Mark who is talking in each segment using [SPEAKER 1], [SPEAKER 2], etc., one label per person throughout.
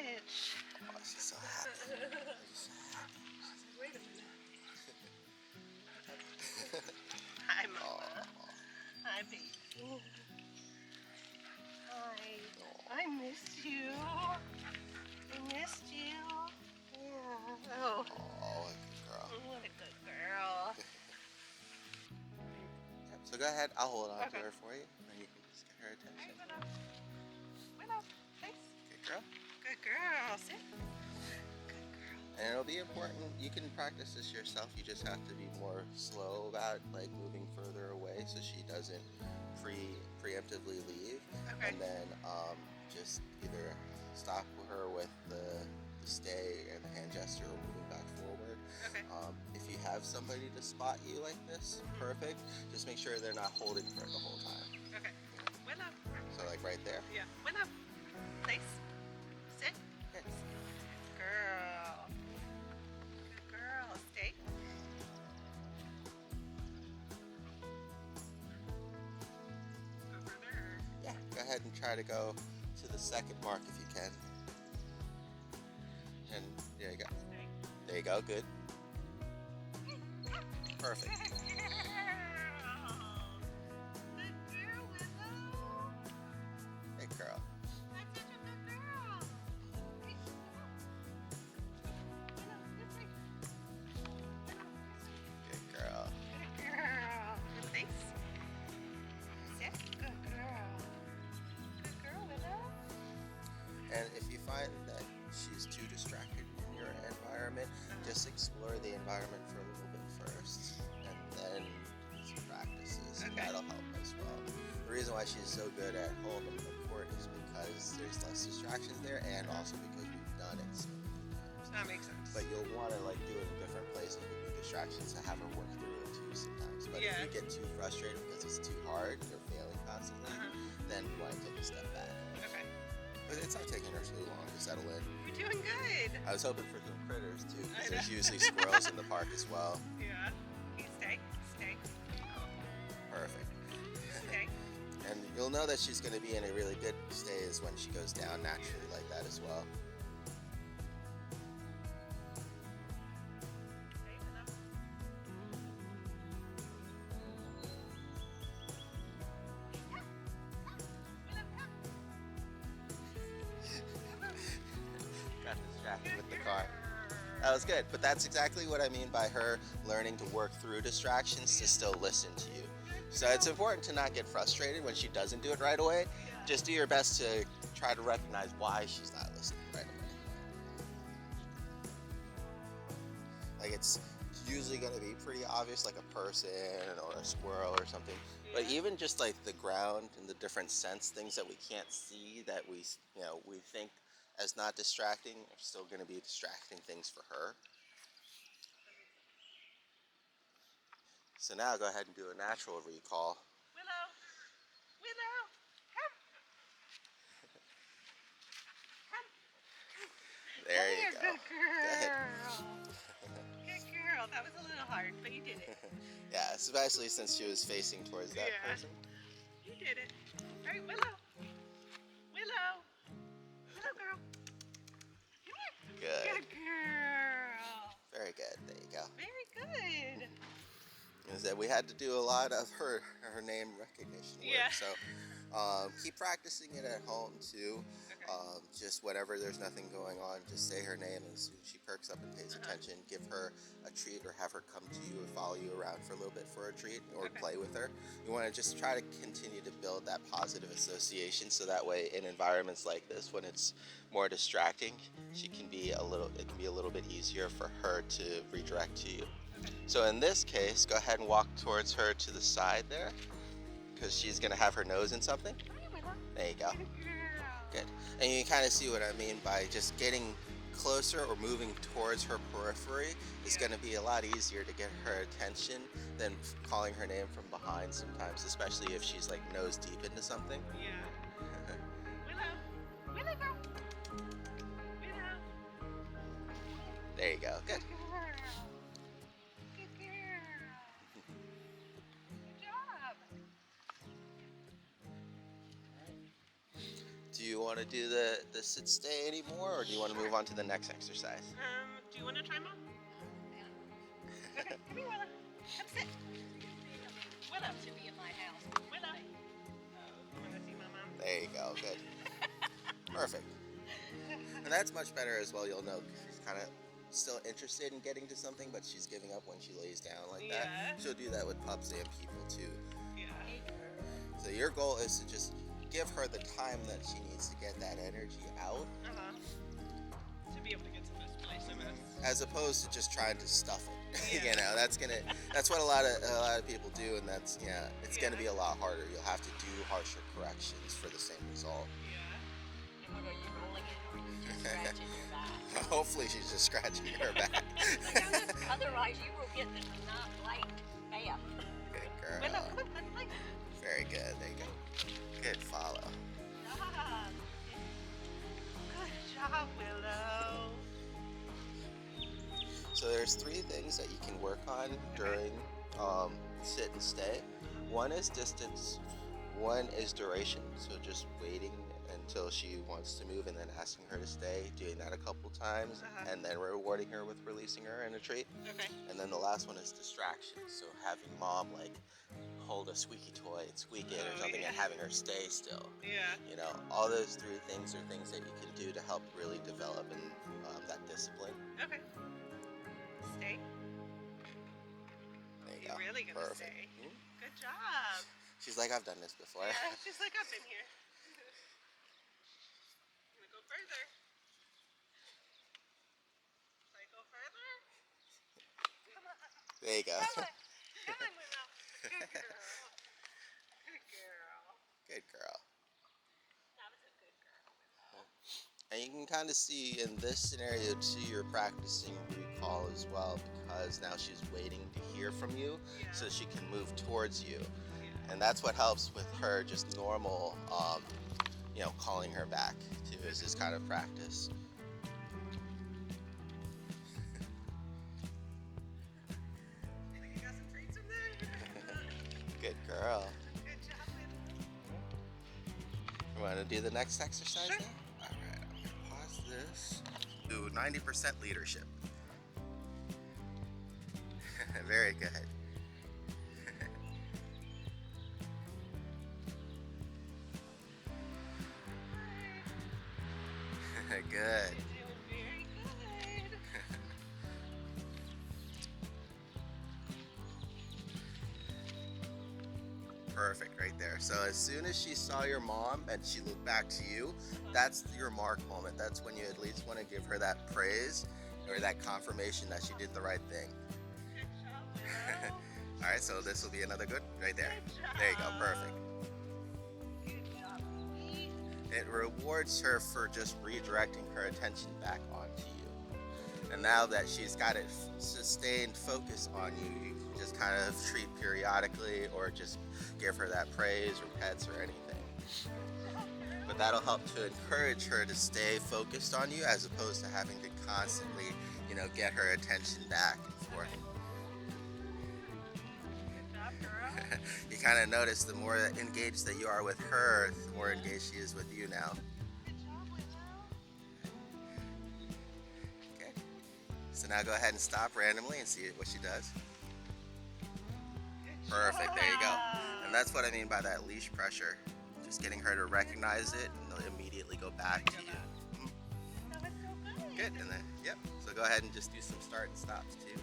[SPEAKER 1] much.
[SPEAKER 2] Oh, she's so happy. She's so happy.
[SPEAKER 1] Wait a minute. Hi, Mama. Hi, baby. Hi. I missed you. I missed you. Yeah. Oh.
[SPEAKER 2] Oh, good girl.
[SPEAKER 1] What a good girl.
[SPEAKER 2] Yep, so go ahead. I'll hold on
[SPEAKER 1] Okay.
[SPEAKER 2] to her for you, and you can just get her attention.
[SPEAKER 1] Hi, Willow. Willow, thanks.
[SPEAKER 2] Good girl.
[SPEAKER 1] Good girl. Sit. Good girl.
[SPEAKER 2] And it'll be important. You can practice this yourself. You just have to be more slow about like moving further away so she doesn't preemptively leave.
[SPEAKER 1] Okay.
[SPEAKER 2] And then just either stop her with the stay and the hand gesture or moving back forward.
[SPEAKER 1] Okay.
[SPEAKER 2] If you have somebody to spot you like this, perfect. Just make sure they're not holding her the whole time.
[SPEAKER 1] Okay. Willow.
[SPEAKER 2] So like right there.
[SPEAKER 1] Yeah. Willow. Nice. Sit.
[SPEAKER 2] Good.
[SPEAKER 1] Girl. Good girl. Stay. Go further.
[SPEAKER 2] Yeah. Go ahead and try to go to the second mark if you can. And there you go.
[SPEAKER 1] Stay.
[SPEAKER 2] There you go. Good. Perfect.
[SPEAKER 1] Good girl, Willow.
[SPEAKER 2] Good girl.
[SPEAKER 1] That's such a good girl. Hey, Willow, this way. Willow, this way.
[SPEAKER 2] Good girl.
[SPEAKER 1] Good girl. Thanks. Sit. Good girl. Good girl, Willow.
[SPEAKER 2] And if you find that she's too distracted in your environment, just explore the environment for a little bit first, and then some practices, and
[SPEAKER 1] Okay.
[SPEAKER 2] that'll help as well. The reason why she's so good at home and the court is because there's less distractions there, and also because we've done it so many times.
[SPEAKER 1] That makes sense.
[SPEAKER 2] But you'll want to like do it in different places with new distractions to have her work through it too sometimes. But
[SPEAKER 1] Yeah.
[SPEAKER 2] if you get too frustrated because it's too hard, you're failing constantly, then you want to take a step back.
[SPEAKER 1] Okay.
[SPEAKER 2] But it's not taking her too long to settle in.
[SPEAKER 1] You're doing good.
[SPEAKER 2] I was hoping for some critters too,
[SPEAKER 1] I
[SPEAKER 2] because
[SPEAKER 1] know.
[SPEAKER 2] there's usually squirrels in the park as well.
[SPEAKER 1] Yeah. You stay. Stay.
[SPEAKER 2] Perfect.
[SPEAKER 1] Stay.
[SPEAKER 2] And you'll know that she's going to be in a really good stage when she goes down naturally like that as well.
[SPEAKER 1] Stay, Willow. Willow, come.
[SPEAKER 2] Got distracted with the car. That was good, but that's exactly what I mean by her learning to work through distractions to still listen to you. So it's important to not get frustrated when she doesn't do it right away.
[SPEAKER 1] Yeah.
[SPEAKER 2] Just do your best to try to recognize why she's not listening right away. Like it's usually going to be pretty obvious, like a person or a squirrel or something. But
[SPEAKER 1] Yeah.
[SPEAKER 2] even just like the ground and the different scents, things that we can't see that we think as not distracting are still going to be distracting things for her. So now go ahead and do a natural recall.
[SPEAKER 1] Willow. Willow. Come. Come.
[SPEAKER 2] There you
[SPEAKER 1] You're
[SPEAKER 2] go.
[SPEAKER 1] a good girl. Good girl. That was a little hard, but you did it.
[SPEAKER 2] Yeah, especially since she was facing towards that
[SPEAKER 1] Yeah.
[SPEAKER 2] person.
[SPEAKER 1] You did it. All right, Willow. Willow. Willow girl. Come here.
[SPEAKER 2] Good.
[SPEAKER 1] Good girl.
[SPEAKER 2] Very good. There you go.
[SPEAKER 1] Very good.
[SPEAKER 2] Is that we had to do a lot of her name recognition work.
[SPEAKER 1] Yeah.
[SPEAKER 2] So keep practicing it at home too.
[SPEAKER 1] Okay.
[SPEAKER 2] Just whenever there's nothing going on, just say her name, and as soon as she perks up and pays attention, give her a treat or have her come to you or follow you around for a little bit for a treat or
[SPEAKER 1] Okay.
[SPEAKER 2] play with her. You want to just try to continue to build that positive association, so that way in environments like this, when it's more distracting, it can be a little bit easier for her to redirect to you. So in this case, go ahead and walk towards her to the side there, because she's going to have her nose in something.
[SPEAKER 1] Hi, Willow.
[SPEAKER 2] There you go.
[SPEAKER 1] Good girl.
[SPEAKER 2] Good. And you can kind of see what I mean by just getting closer or moving towards her periphery is
[SPEAKER 1] Yeah.
[SPEAKER 2] going to be a lot easier to get her attention than calling her name from behind sometimes, especially if she's like nose deep into something.
[SPEAKER 1] Yeah. Willow. Willow girl. Willow.
[SPEAKER 2] There you go. Good.
[SPEAKER 1] Good girl. Good girl. Good job.
[SPEAKER 2] Do you want want to do the sit stay anymore, or do you want to move on to the next exercise?
[SPEAKER 1] Do you want to try, Mom? Okay, come here, Willow. Come sit. Willow.
[SPEAKER 3] To be in my house.
[SPEAKER 1] Willow. You want to see my mom?
[SPEAKER 2] There you go. Good. Perfect. And that's much better as well. You'll know she's kind of still interested in getting to something, but she's giving up when she lays down like that.
[SPEAKER 1] Yeah.
[SPEAKER 2] She'll do that with pups and people too.
[SPEAKER 1] Yeah.
[SPEAKER 2] So your goal is to just give her the time that she needs to get that energy out,
[SPEAKER 1] To be able to get to this place, I guess.
[SPEAKER 2] as opposed to just trying to stuff it.
[SPEAKER 1] Yeah.
[SPEAKER 2] You know, that's what a lot of people do, and it's gonna be a lot harder. You'll have to do harsher corrections for the same result.
[SPEAKER 1] Yeah.
[SPEAKER 3] And what are you rolling it, or are you just scratching your back?
[SPEAKER 2] Hopefully she's just scratching her back.
[SPEAKER 3] Otherwise, you will get the not light bath.
[SPEAKER 2] Good girl.
[SPEAKER 1] Willow, come on, let's play.
[SPEAKER 2] Very good. There you go. Good follow.
[SPEAKER 1] job. Good job, Willow.
[SPEAKER 2] So there's 3 things that you can work on during sit and stay. One is distance, one is duration, so just waiting until she wants to move and then asking her to stay, doing that a couple times, and then rewarding her with releasing her in a treat.
[SPEAKER 1] Okay.
[SPEAKER 2] And then the last one is distraction, so having mom like hold a squeaky toy and squeak it or something and having her stay still.
[SPEAKER 1] Yeah.
[SPEAKER 2] You know, all those 3 things are things that you can do to help really develop that discipline.
[SPEAKER 1] Okay. Stay.
[SPEAKER 2] There you
[SPEAKER 1] You're
[SPEAKER 2] go.
[SPEAKER 1] really gonna
[SPEAKER 2] Perfect.
[SPEAKER 1] stay. Good job.
[SPEAKER 2] She's like, I've done this before.
[SPEAKER 1] Yeah, she's like, I've been here. Wanna go further? Should I go further? Come on.
[SPEAKER 2] There you go.
[SPEAKER 1] Come on. Come on, Willow. Good girl. Good girl.
[SPEAKER 2] Good girl.
[SPEAKER 3] That was a good girl.
[SPEAKER 2] And you can kind of see in this scenario too, you're practicing recall as well, because now she's waiting to hear from you so she can move towards you. And that's what helps with her just normal, calling her back too, is this kind of practice.
[SPEAKER 1] You think you got some treats in there?
[SPEAKER 2] Good girl.
[SPEAKER 1] Good job, Willow.
[SPEAKER 2] You want to do the next exercise
[SPEAKER 1] Sure.
[SPEAKER 2] now? Alright, I'm going to pause this. Do 90% leadership. Very good. Good.
[SPEAKER 1] You're doing very good.
[SPEAKER 2] Perfect right there. So as soon as she saw your mom and she looked back to you, that's your mark moment. That's when you at least want to give her that praise or that confirmation that she did the right thing.
[SPEAKER 1] Good job, Willow.
[SPEAKER 2] All right, so this will be another good right there.
[SPEAKER 1] Good job.
[SPEAKER 2] There you go, perfect.
[SPEAKER 1] Good job, baby.
[SPEAKER 2] It rewards her for just redirecting her attention back onto you. And now that she's got it sustained focus on you, you can just kind of treat periodically or just give her that praise or pets or anything. But that'll help to encourage her to stay focused on you as opposed to having to constantly, get her attention back and forth.
[SPEAKER 1] Good job, girl.
[SPEAKER 2] You kind of notice the more engaged that you are with her, the more engaged she is with you now.
[SPEAKER 1] Good job, Willow.
[SPEAKER 2] Okay. So now go ahead and stop randomly and see what she does.
[SPEAKER 1] Good
[SPEAKER 2] Perfect, there you go.
[SPEAKER 1] job.
[SPEAKER 2] And that's what I mean by that leash pressure. Just getting her to recognize it and they'll immediately go back to you.
[SPEAKER 1] That was so good.
[SPEAKER 2] Good, and then, yep. So go ahead and just do some start and stops too.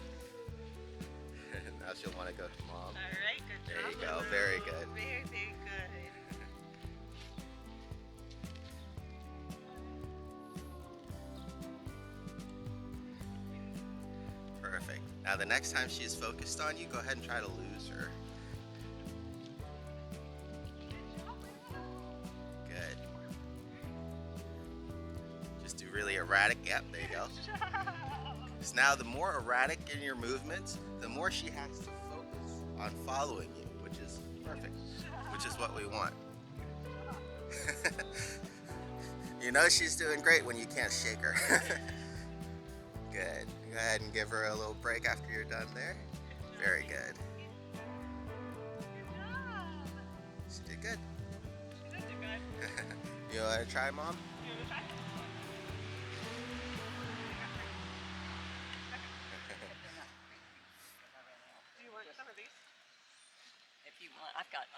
[SPEAKER 2] Now she'll want to go to mom.
[SPEAKER 1] All right, good
[SPEAKER 2] There
[SPEAKER 1] job.
[SPEAKER 2] you go,
[SPEAKER 1] Willow.
[SPEAKER 2] very good.
[SPEAKER 1] Very, very good.
[SPEAKER 2] Perfect. Now the next time she's focused on you, go ahead and try to lose her.
[SPEAKER 1] Good job, Willow.
[SPEAKER 2] Good. Just do really erratic. Yep, there you go.
[SPEAKER 1] Good job.
[SPEAKER 2] So now the more erratic in your movements, the more she has to focus on following you, which is perfect, which is what we want. You know she's doing great when you can't shake her. Good. Go ahead and give her a little break after you're done there. Very good.
[SPEAKER 1] Good job.
[SPEAKER 2] She did good.
[SPEAKER 1] She did good.
[SPEAKER 2] You want to try, Mom?
[SPEAKER 1] You want to try? Do you want some of these?
[SPEAKER 3] If you want, I've got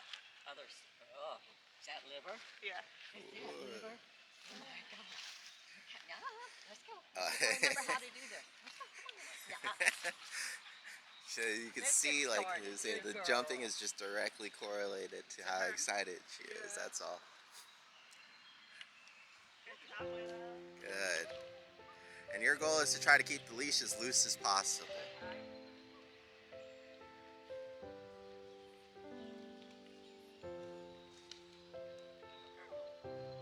[SPEAKER 3] others. Oh, is that liver?
[SPEAKER 1] Yeah.
[SPEAKER 3] Is that liver? Oh my God. Okay, yeah, let's go. I remember how to do this. Let's go. Come on. Yeah.
[SPEAKER 2] So you can
[SPEAKER 3] Let's
[SPEAKER 2] see,
[SPEAKER 3] get
[SPEAKER 2] like,
[SPEAKER 3] started.
[SPEAKER 2] the
[SPEAKER 3] Good
[SPEAKER 2] jumping
[SPEAKER 3] girl.
[SPEAKER 2] is just directly correlated to how excited she is.
[SPEAKER 1] Yeah.
[SPEAKER 2] That's all.
[SPEAKER 1] Good job, Willow.
[SPEAKER 2] Good. And your goal is to try to keep the leash as loose as possible.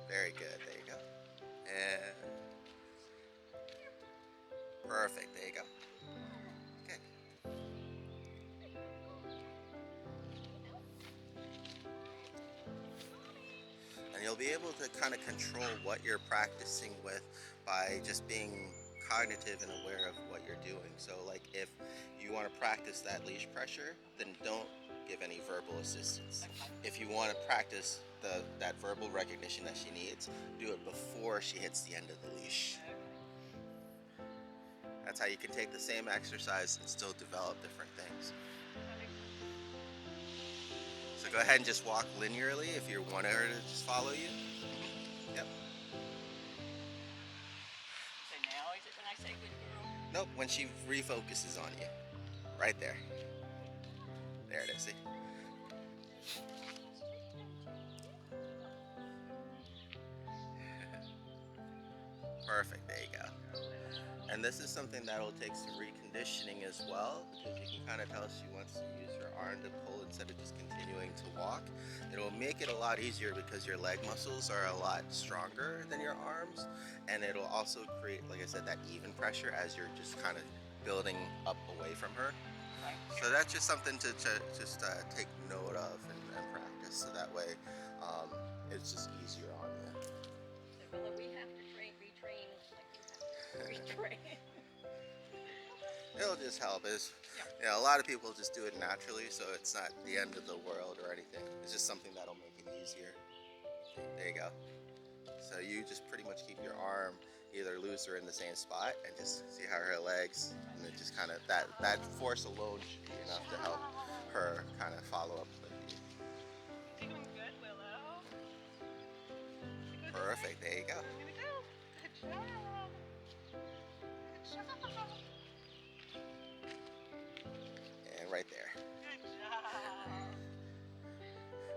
[SPEAKER 2] Very good. There you go. And perfect. There you go. Good. And you'll be able to kind of control what you're practicing with by just being cognitive and aware of what you're doing. So, like, if you want to practice that leash pressure, then don't give any verbal assistance. If you want to practice that verbal recognition that she needs, do it before she hits the end of the leash. That's how you can take the same exercise and still develop different things. So go ahead and just walk linearly if you want her to just follow you. Yep.
[SPEAKER 3] So now is it when I say good girl?
[SPEAKER 2] Nope, when she refocuses on you. Right there. There it is, see? Perfect, there you go. And this is something that will take some reconditioning as well, because you can kind of tell she wants to use her arm to pull instead of just continuing to walk. It'll make it a lot easier because your leg muscles are a lot stronger than your arms, and it'll also create, like I said, that even pressure as you're just kind of building up away from her.
[SPEAKER 3] Right.
[SPEAKER 2] So that's just something to just take note of and practice, so that way it's just easier on you.
[SPEAKER 3] So Willow, we have to retrain like you have to retrain.
[SPEAKER 2] It'll just help. Is
[SPEAKER 3] Yeah.
[SPEAKER 2] you know, a lot of people just do it naturally, so it's not the end of the world or anything. It's just something that'll make it easier. There you go. So you just pretty much keep your arm either loose or in the same spot, and just see how her legs, and then just kind of that force alone should be enough to help her kind of follow up with you.
[SPEAKER 1] You're doing good, Willow. Good
[SPEAKER 2] Perfect. There you go.
[SPEAKER 1] Here we go. Good job. Good job.
[SPEAKER 2] And right there.
[SPEAKER 1] Good job.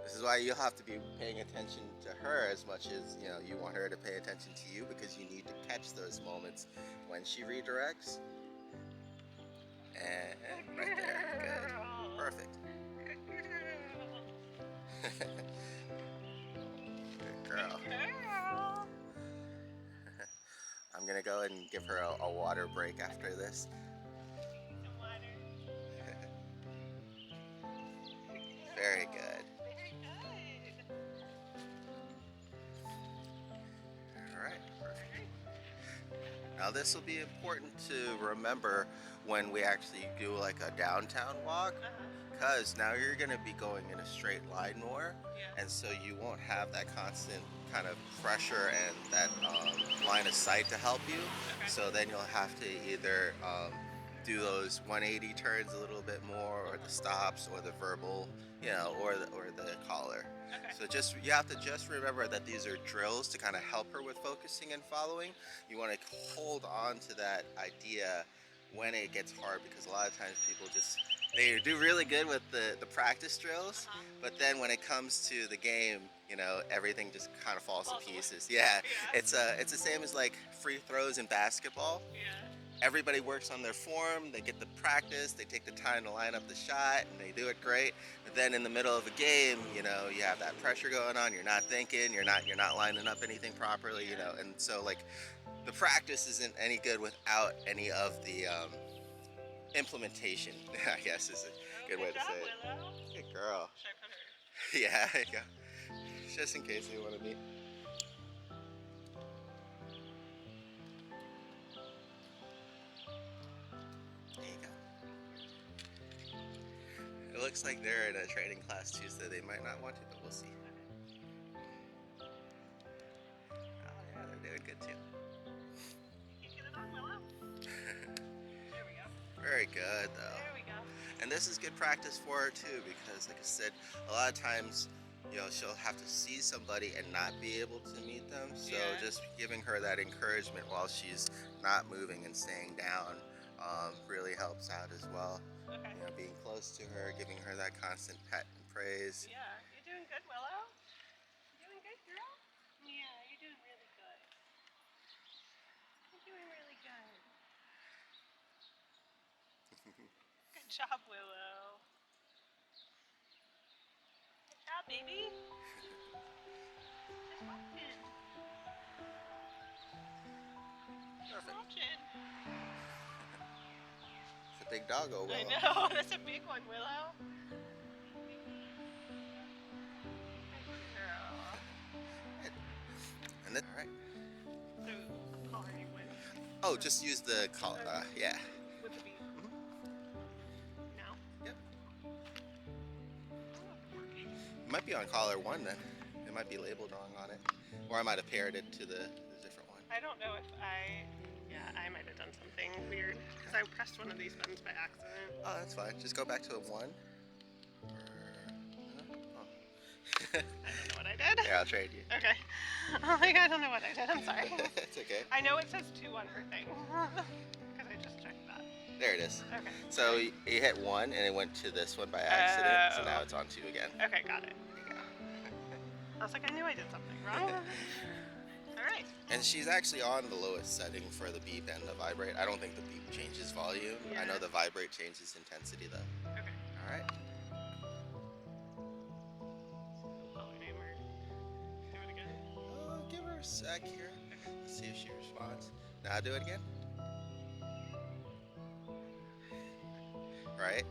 [SPEAKER 2] This is why you'll have to be paying attention to her as much as you want her to pay attention to you, because you need to catch those moments when she redirects. And right there, good, perfect.
[SPEAKER 1] Good
[SPEAKER 2] Good girl.
[SPEAKER 1] girl.
[SPEAKER 2] I'm gonna go and give her a water break after this.
[SPEAKER 1] Some water.
[SPEAKER 2] Very good.
[SPEAKER 1] Very good.
[SPEAKER 2] All right, perfect. Now this will be important to remember when we actually do like a downtown walk, because now you're gonna be going in a straight line more,
[SPEAKER 1] Yeah.
[SPEAKER 2] and so you won't have that constant kind of pressure and that line of sight to help you.
[SPEAKER 1] Okay.
[SPEAKER 2] So then you'll have to either do those 180 turns a little bit more, or the stops, or the verbal, or the collar.
[SPEAKER 1] Okay.
[SPEAKER 2] So you have to just remember that these are drills to kind of help her with focusing and following. You want to hold on to that idea when it gets hard, because a lot of times people they do really good with the practice drills, but then when it comes to the game, everything just kind of falls to pieces. Yeah,
[SPEAKER 1] Yeah.
[SPEAKER 2] it's the same as like free throws in basketball.
[SPEAKER 1] Yeah.
[SPEAKER 2] Everybody works on their form, they get the practice, they take the time to line up the shot, and they do it great. But then in the middle of a game, you have that pressure going on, you're not thinking, you're not lining up anything properly, and so like the practice isn't any good without any of the implementation, I guess is a good way to say it.
[SPEAKER 1] Willow.
[SPEAKER 2] Good girl.
[SPEAKER 1] Should I put her?
[SPEAKER 2] Yeah, there you go. Just in case they want to meet. There you go. It looks like they're in a training class too, so they might not want to, but we'll see. Very good, though.
[SPEAKER 1] There we go.
[SPEAKER 2] And this is good practice for her too, because like I said, a lot of times, she'll have to see somebody and not be able to meet them. So
[SPEAKER 1] Yeah.
[SPEAKER 2] just giving her that encouragement while she's not moving and staying down really helps out as well.
[SPEAKER 1] Okay.
[SPEAKER 2] Being close to her, giving her that constant pet and praise.
[SPEAKER 1] Yeah, you're doing good, Willow. You're doing good, girl. Yeah, you're doing really good. You're doing really good. Good job, Willow. Good job, baby. Just watching. Just watching.
[SPEAKER 2] It's a big doggo, Willow.
[SPEAKER 1] I know, that's a big one, Willow. Good girl.
[SPEAKER 2] And then, all right.
[SPEAKER 1] So, collaring with.
[SPEAKER 2] Oh, just use the collar. Yeah.
[SPEAKER 1] With the bead. No?
[SPEAKER 2] Yep.
[SPEAKER 1] Oh, working.
[SPEAKER 2] It might be on collar 1 then. It might be labeled wrong on it, or I might have paired it to the different one.
[SPEAKER 1] I don't know if I might have done something weird because I pressed one of these buttons by accident.
[SPEAKER 2] Oh, that's fine. Just go back to 1.
[SPEAKER 1] I don't know what I did.
[SPEAKER 2] Here, I'll trade you.
[SPEAKER 1] Okay. I'm like, I don't know what I did. I'm sorry.
[SPEAKER 2] It's okay.
[SPEAKER 1] I know it says 2 on her thing because I just checked that.
[SPEAKER 2] There it is.
[SPEAKER 1] Okay.
[SPEAKER 2] So you hit 1 and it went to this one by accident. So now it's on 2 again.
[SPEAKER 1] Okay, got it. I was like, I knew I did something wrong. All right.
[SPEAKER 2] And she's actually on the lowest setting for the beep and the vibrate. I don't think the beep changes volume.
[SPEAKER 1] Yeah.
[SPEAKER 2] I know the vibrate changes intensity though.
[SPEAKER 1] Okay.
[SPEAKER 2] All right.
[SPEAKER 1] Color name or do it again.
[SPEAKER 2] Give her a sec here. Let's see if she responds. Now do it again. Right.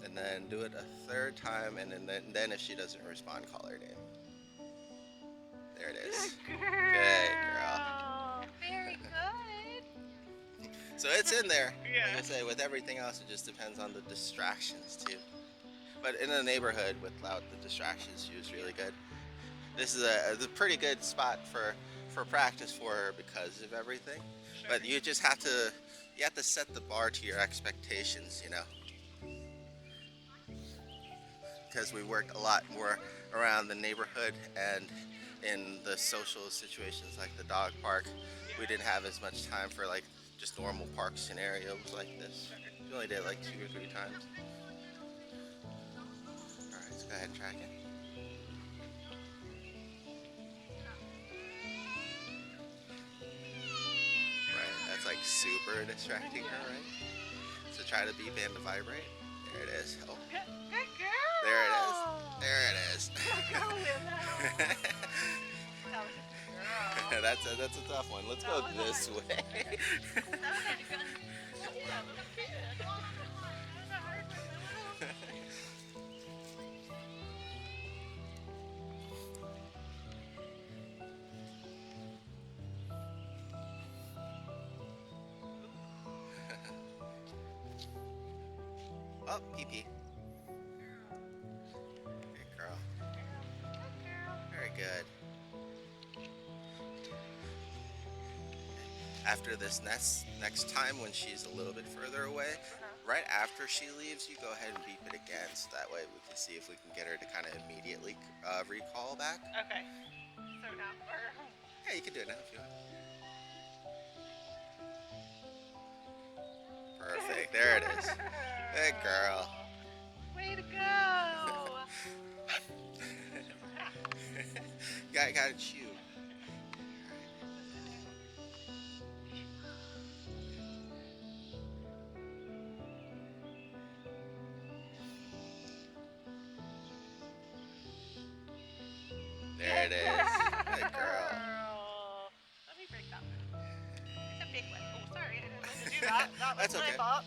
[SPEAKER 2] And then do it a 3rd time, and then if she doesn't respond, call her name. There it is.
[SPEAKER 1] Good
[SPEAKER 2] girl.
[SPEAKER 1] Very good.
[SPEAKER 2] So it's in there.
[SPEAKER 1] Yeah.
[SPEAKER 2] Like I say, with everything else, it just depends on the distractions too. But in the neighborhood, without the distractions, she was really good. This is a pretty good spot for practice for her because of everything.
[SPEAKER 1] Sure.
[SPEAKER 2] But you just have to set the bar to your expectations, because we worked a lot more around the neighborhood and in the social situations like the dog park. We didn't have as much time for like just normal park scenarios like this. We only did it like 2 or 3 times. Alright, let's go ahead and track it. Right, that's like super distracting her, right? So try to beep and to vibrate. There it is. Oh,
[SPEAKER 1] Good girl.
[SPEAKER 2] there it is. There it is.
[SPEAKER 1] Good girl, Willow. That was a good girl.
[SPEAKER 2] That's a tough one. Let's go
[SPEAKER 1] That was
[SPEAKER 2] this
[SPEAKER 1] hard.
[SPEAKER 2] way.
[SPEAKER 1] That was a good. Yeah, that was good. That was a hard one, Willow.
[SPEAKER 2] Oh, pee-pee. Good girl.
[SPEAKER 1] Good girl.
[SPEAKER 2] Very good. After this next time when she's a little bit further away, right after she leaves, you go ahead and beep it again, so that way we can see if we can get her to kind of immediately recall back.
[SPEAKER 1] Okay. So now,
[SPEAKER 2] Yeah, you can do it now if you want. Perfect. There it is. Good girl.
[SPEAKER 1] Way to go.
[SPEAKER 2] Gotta chew. There it is. Good girl.
[SPEAKER 1] Let me break that one. It's a big one. Oh, sorry. I didn't mean to do that. That was
[SPEAKER 2] That's
[SPEAKER 1] my
[SPEAKER 2] okay.
[SPEAKER 1] fault.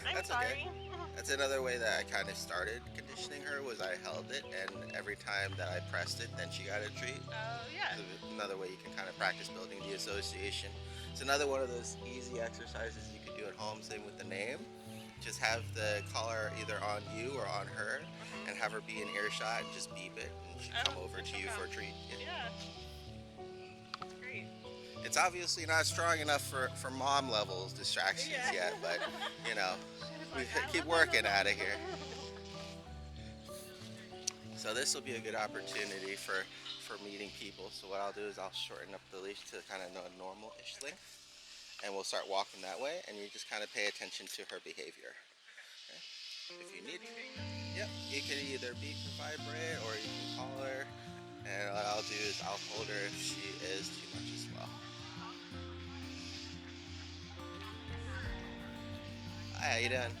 [SPEAKER 1] I'm
[SPEAKER 2] That's
[SPEAKER 1] sorry.
[SPEAKER 2] okay. That's another way that I kind of started conditioning her was I held it, and every time that I pressed it, then she got a treat.
[SPEAKER 1] Oh, yeah.
[SPEAKER 2] So another way you can kind of practice building the association. It's another one of those easy exercises you can do at home. Same with the name. Just have the collar either on you or on her, and have her be in earshot, and just beep it, and she'll come over to you for a treat. Yeah.
[SPEAKER 1] Yeah. That's great.
[SPEAKER 2] It's obviously not strong enough for mom levels distractions yet, but you know, we keep working at it here. So this will be a good opportunity for meeting people. So what I'll do is I'll shorten up the leash to kind of a normal-ish length, and we'll start walking that way, and you just kind of pay attention to her behavior. Okay? If you need, yep, you can either beep or vibrate, or you can call her, and what I'll do is I'll hold her if she is too much as well. Hi, how you doing?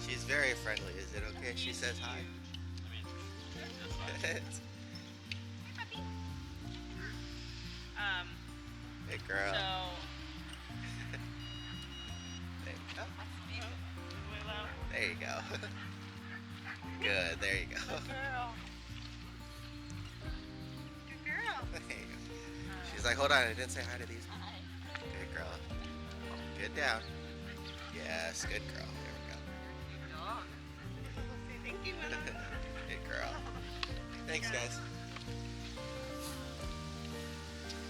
[SPEAKER 2] She's very friendly. Is it okay if she says hi? Hey, girl. There you go. Good. There you go.
[SPEAKER 1] Good girl. Good girl.
[SPEAKER 2] There you go. She's like, hold on, I didn't say hi to these. Good girl. Good down. Yes, good girl. There we go.
[SPEAKER 1] Say thank you, Willow.
[SPEAKER 2] Good girl. Thanks, guys.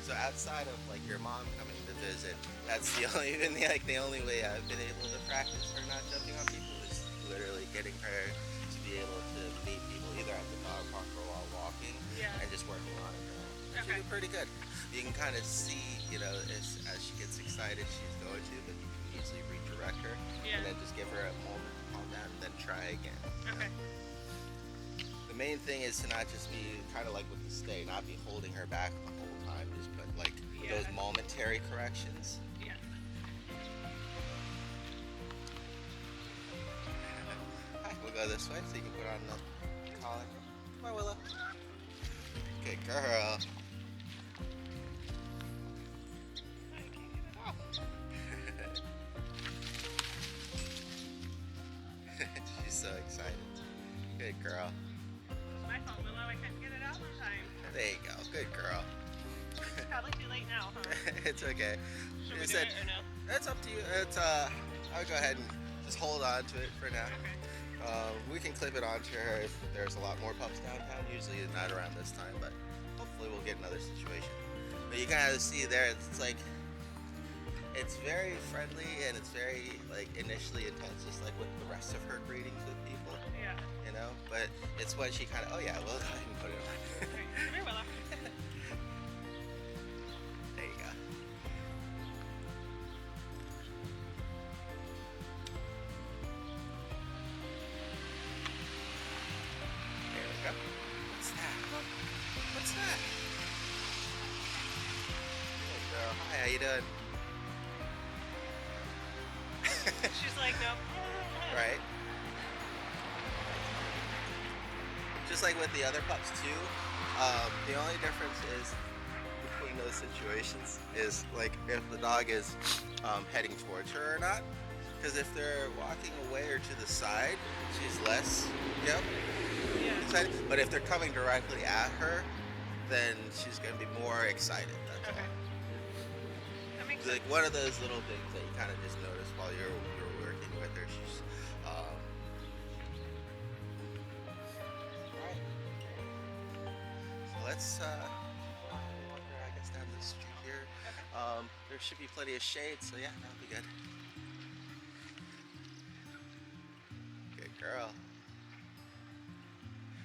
[SPEAKER 2] So outside of like your mom coming to visit, that's the only the only way I've been able to practice her not jumping on people is literally getting her to be able to meet people either at the dog park or while walking, and just working on it. She's doing pretty good. You can kind of see, you know, as she gets excited, she's going to, but you can easily redirect her, and then just give her a moment to calm down, and then try again.
[SPEAKER 1] Okay.
[SPEAKER 2] The main thing is to not just be kind of like with the stay, not be holding her back the whole time, just put like those momentary corrections.
[SPEAKER 1] Yeah.
[SPEAKER 2] We'll go this way so you can put on the collar. Come on, Willow. Good girl. She's so excited. Good girl.
[SPEAKER 1] It's my fault, Willow. I couldn't get it out on time.
[SPEAKER 2] There you go. Good girl.
[SPEAKER 1] It's probably too late now, huh?
[SPEAKER 2] It's okay.
[SPEAKER 1] Should
[SPEAKER 2] You
[SPEAKER 1] we do
[SPEAKER 2] said-
[SPEAKER 1] it or no?
[SPEAKER 2] It's up to you. It's I'll go ahead and just hold on to it for now.
[SPEAKER 1] Okay.
[SPEAKER 2] We can clip it onto her if there's a lot more pups downtown. Usually not around this time, but hopefully we'll get another situation. But you kind of see there, it's like, it's very friendly and it's very like initially intense, just like with the rest of her greetings with people,
[SPEAKER 1] Yeah.
[SPEAKER 2] you know? But it's when she kind of, oh yeah, well, go ahead and put it on.
[SPEAKER 1] Right. Come here, Willow.
[SPEAKER 2] There you go. There we go. What's that? What's that? Hey girl, hi, how you doing?
[SPEAKER 1] She's like, nope.
[SPEAKER 2] Right? Just like with the other pups too, the only difference is between those situations is like if the dog is heading towards her or not. Because if they're walking away or to the side, she's less,
[SPEAKER 1] Yeah.
[SPEAKER 2] excited. But if they're coming directly at her, then she's gonna be more excited. That's
[SPEAKER 1] Okay. That makes
[SPEAKER 2] all. Like
[SPEAKER 1] sense.
[SPEAKER 2] one of those little things that you kind of just notice while you're working with her. She's alright. So let's wander, I guess, down the street here. There should be plenty of shade, so yeah, that'll be good. Good girl.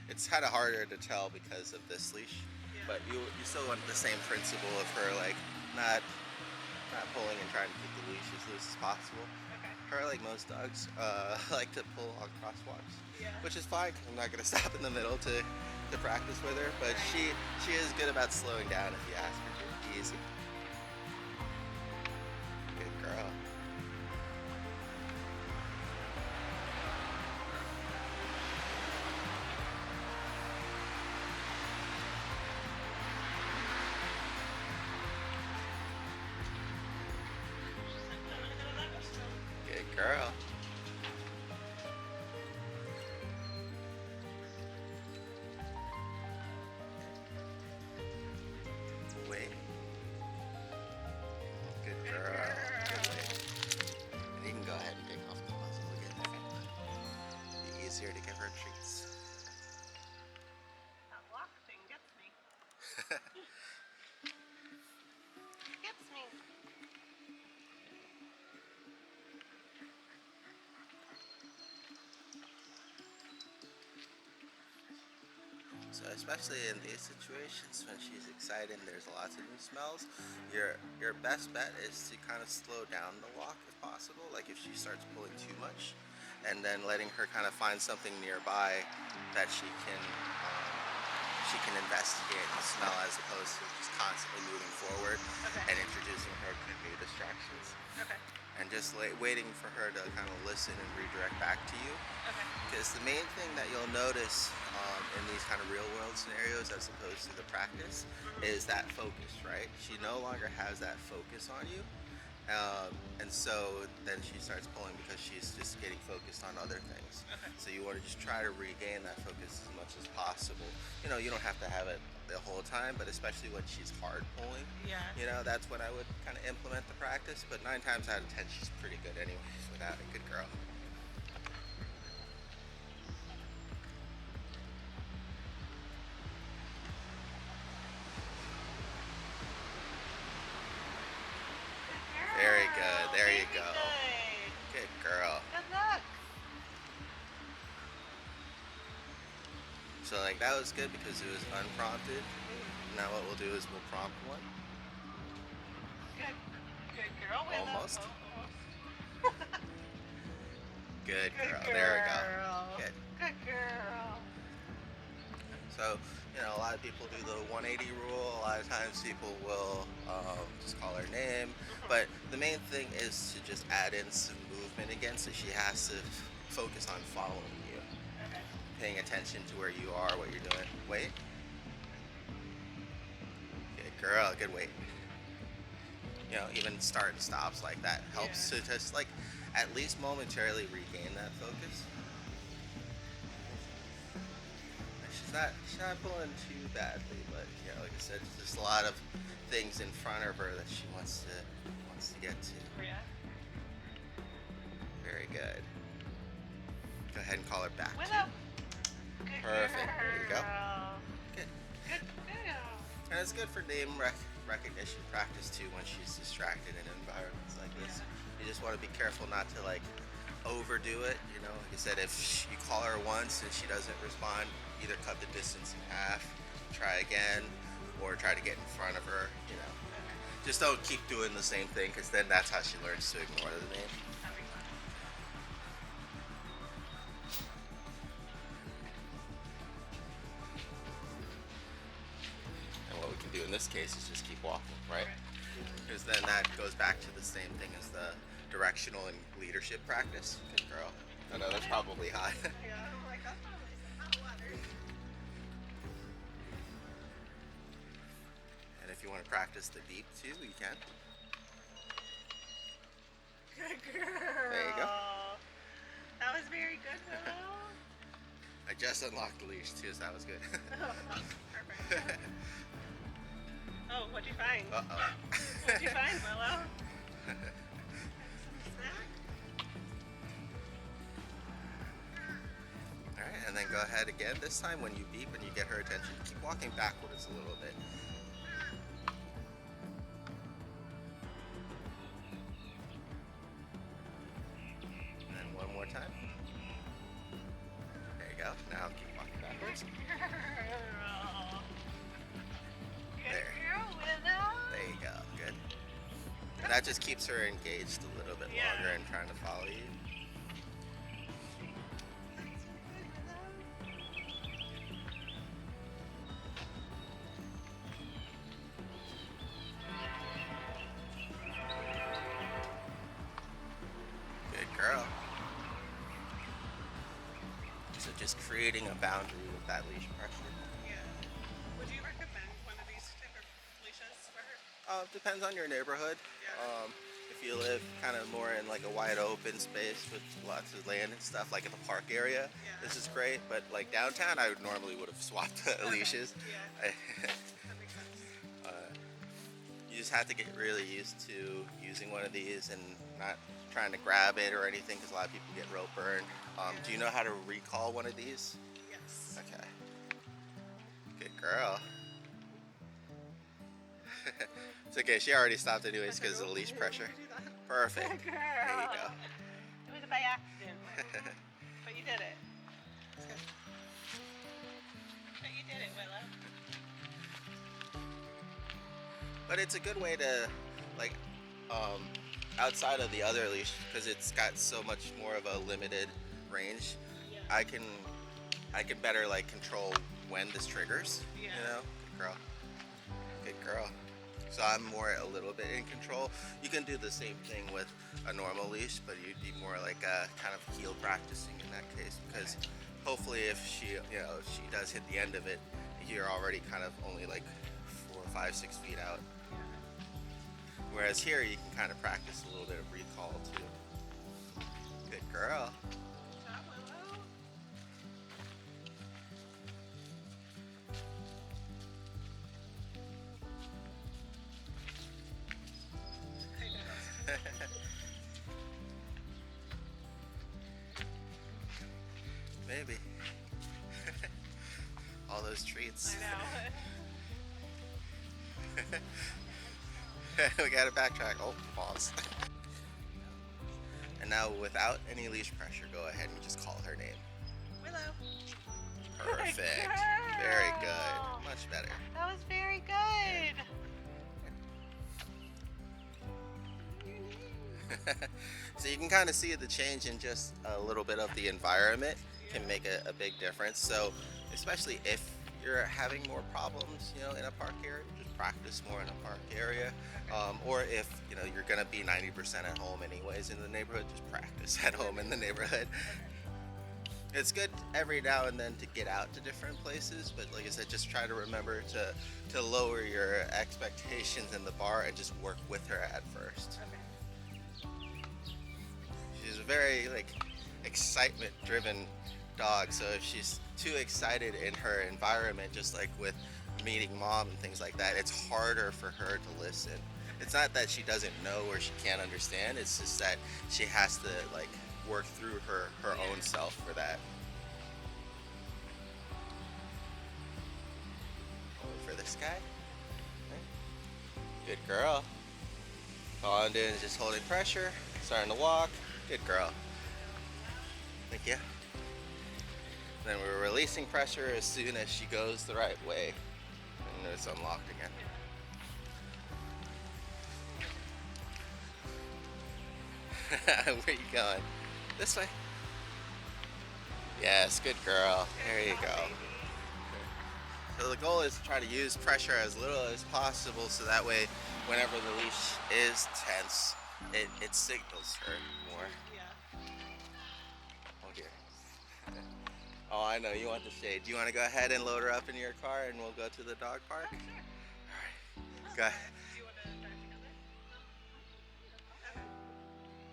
[SPEAKER 2] It's kind of harder to tell because of this leash, but you still want the same principle of her like not pulling and trying to keep the leash as loose as possible.
[SPEAKER 1] Okay.
[SPEAKER 2] Her, like most dogs, like to pull on crosswalks,
[SPEAKER 1] Yeah.
[SPEAKER 2] which is fine 'cause I'm not gonna stop in the middle to practice with her. But she is good about slowing down if you ask her to. Easy. Good girl. Good girl. Wait. Good girl. Good wait.
[SPEAKER 1] gets me.
[SPEAKER 2] So especially in these situations when she's excited and there's lots of new smells, your best bet is to kind of slow down the walk if possible. Like if she starts pulling too much, and then letting her kind of find something nearby that she can investigate and smell as opposed to just constantly moving forward
[SPEAKER 1] Okay.
[SPEAKER 2] and introducing her to new distractions.
[SPEAKER 1] Okay.
[SPEAKER 2] And just waiting for her to kind of listen and redirect back to you.
[SPEAKER 1] Okay.
[SPEAKER 2] Because the main thing that you'll notice in these kind of real world scenarios as opposed to the practice is that focus, right? She no longer has that focus on you. And so then she starts pulling because she's just getting focused on other things.
[SPEAKER 1] Okay.
[SPEAKER 2] So you want to just try to regain that focus as much as possible. You know, you don't have to have it the whole time, but especially when she's hard pulling,
[SPEAKER 1] Yeah.
[SPEAKER 2] you know, that's when I would kind of implement the practice. But 9 times out of 10, she's pretty good anyways without it. Good girl. Very good. There you
[SPEAKER 1] Very
[SPEAKER 2] go.
[SPEAKER 1] Good.
[SPEAKER 2] Good girl.
[SPEAKER 1] Good luck.
[SPEAKER 2] So like that was good because it was unprompted. Now what we'll do is we'll prompt one.
[SPEAKER 1] Good. Good girl, Willow.
[SPEAKER 2] Almost.
[SPEAKER 1] Almost.
[SPEAKER 2] Good
[SPEAKER 1] Good
[SPEAKER 2] girl.
[SPEAKER 1] girl.
[SPEAKER 2] There we go. Good.
[SPEAKER 1] Good girl.
[SPEAKER 2] So, you know, a lot of people do the 180 rule. A lot of times people will just call her name. But the main thing is to just add in some movement again so she has to focus on following you.
[SPEAKER 1] Okay.
[SPEAKER 2] Paying attention to where you are, what you're doing. Wait. Good girl. Good wait. You know, even start and stops like that helps to just like at least momentarily regain that focus. She's not pulling too badly, but you know, like I said, there's just a lot of things in front of her that she wants to get to.
[SPEAKER 1] Yeah.
[SPEAKER 2] Very good. Go ahead and call her back.
[SPEAKER 1] Willow. Good
[SPEAKER 2] Perfect. There you go.
[SPEAKER 1] girl.
[SPEAKER 2] Good.
[SPEAKER 1] Good girl.
[SPEAKER 2] And it's good for name recognition practice too when she's distracted in environments like this. You just want to be careful not to like overdo it. You know, like I said, if you call her once and she doesn't respond, either cut the distance in half, try again, or try to get in front of her. You know, just don't keep doing the same thing because then that's how she learns to ignore the name.
[SPEAKER 1] That makes sense.
[SPEAKER 2] And what we can do in this case is just keep walking, right? Because then that goes back to the same thing as the directional and leadership practice. Good girl. I know that's probably high.
[SPEAKER 1] Yeah, I'm like, that's probably some hot water.
[SPEAKER 2] And if you want to practice the beep too, you can.
[SPEAKER 1] Good girl.
[SPEAKER 2] There you go.
[SPEAKER 1] That was very good, Willow.
[SPEAKER 2] I just unlocked the leash too, so that was good.
[SPEAKER 1] Oh, perfect. Oh, what'd you find?
[SPEAKER 2] Uh-oh.
[SPEAKER 1] What'd you find, Willow? Some snack?
[SPEAKER 2] Alright, and then go ahead again. This time when you beep and you get her attention, keep walking backwards a little bit. And one more time. There you go. Now keep walking backwards.
[SPEAKER 1] Girl. Good
[SPEAKER 2] There.
[SPEAKER 1] girl, Willow.
[SPEAKER 2] There you go. Good. And that just keeps her engaged a little bit
[SPEAKER 1] Yeah.
[SPEAKER 2] longer and trying to follow you.
[SPEAKER 1] That's good, Willow.
[SPEAKER 2] Good girl. So just creating a boundary with that leash pressure.
[SPEAKER 1] Yeah. Would you recommend one of these type of leashes for her?
[SPEAKER 2] Depends on your neighborhood.
[SPEAKER 1] Yeah.
[SPEAKER 2] If you live kind of more in like a wide open space with lots of land and stuff, like in the park area,
[SPEAKER 1] Yeah.
[SPEAKER 2] this is great. But like downtown, I normally would have swapped the leashes.
[SPEAKER 1] Yeah. That makes sense.
[SPEAKER 2] You just have to get really used to using one of these and not trying to grab it or anything because a lot of people get rope burn. Do you know how to recall one of these?
[SPEAKER 1] Yes.
[SPEAKER 2] Okay. Good girl. It's okay, she already stopped anyways because of the leash pressure. Perfect.
[SPEAKER 1] Good girl.
[SPEAKER 2] There you go.
[SPEAKER 1] It was by accident, but you did it. But you did it, Willow.
[SPEAKER 2] But it's a good way to, like, outside of the other leash, because it's got so much more of a limited range.
[SPEAKER 1] Yeah.
[SPEAKER 2] I can better like control when this triggers.
[SPEAKER 1] Yeah.
[SPEAKER 2] You know, good girl. Good girl. So I'm more a little bit in control. You can do the same thing with a normal leash, but you'd be more like kind of heel practicing in that case, because hopefully if she, if she does hit the end of it, you're already kind of only like 4, 5, 6 feet out. Whereas here you can kind of practice a little bit of recall too. Good girl.
[SPEAKER 1] Good job, Willow. I know.
[SPEAKER 2] Maybe. All those treats.
[SPEAKER 1] I know.
[SPEAKER 2] We gotta backtrack. Oh, pause. And now, without any leash pressure, go ahead and just call her name.
[SPEAKER 1] Willow.
[SPEAKER 2] Perfect.
[SPEAKER 1] Good
[SPEAKER 2] Very
[SPEAKER 1] girl.
[SPEAKER 2] good. Much better.
[SPEAKER 1] That was very good.
[SPEAKER 2] So you can kind of see the change in just a little bit of the environment can make a big difference. So especially if you're having more problems, in a park area, just practice more in a park area. Or if you're gonna be 90% at home anyways in the neighborhood, just practice at home in the neighborhood. It's good every now and then to get out to different places, but like I said, just try to remember to lower your expectations in the bar and just work with her at first. She's a very excitement driven dog, so if she's too excited in her environment, just like with meeting mom and things like that, it's harder for her to listen. It's not that she doesn't know or she can't understand, it's just that she has to work through her own self for that. For this guy. Good girl. All I'm doing is just holding pressure, starting to walk. Good girl. Thank you. Then we're releasing pressure as soon as she goes the right way. And it's unlocked again. Where are you going? This way. Yes, good girl. There you go. So the goal is to try to use pressure as little as possible, so that way whenever the leash is tense, it signals her more.
[SPEAKER 1] Yeah.
[SPEAKER 2] Oh dear. Oh, I know, you want the shade. Do you want to go ahead and load her up in your car and we'll go to the dog park?
[SPEAKER 1] Oh, sure.
[SPEAKER 2] Alright. Go ahead.
[SPEAKER 1] Do you want to drive together?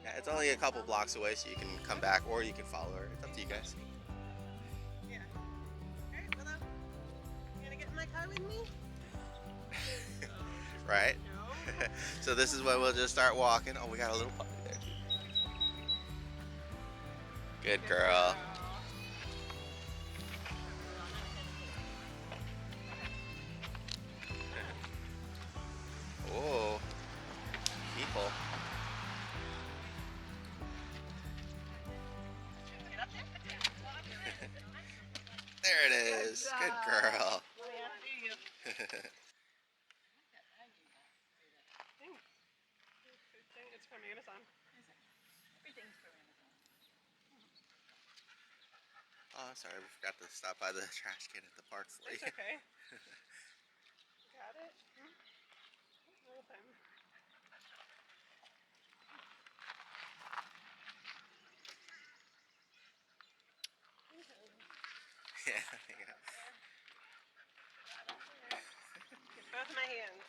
[SPEAKER 2] Yeah, it's only a couple blocks away, so you can come back or you can follow her. It's up to you guys.
[SPEAKER 1] Yeah. Alright, Willow. You gonna get in my car with me?
[SPEAKER 2] Right?
[SPEAKER 1] No.
[SPEAKER 2] So this is when we'll just start walking. Oh, we got a little puppy there too. Good girl. Oh, people.
[SPEAKER 1] Get up there.
[SPEAKER 2] There it is. Good girl.
[SPEAKER 1] Oh, yeah, I see you. It's from Amazon.
[SPEAKER 3] Everything's for Amazon.
[SPEAKER 2] Oh, sorry, we forgot to stop by the trash can at the park for
[SPEAKER 1] It's
[SPEAKER 2] you.
[SPEAKER 1] okay. Got it? Little thing.
[SPEAKER 2] Yeah, yeah.
[SPEAKER 1] Get both of my hands.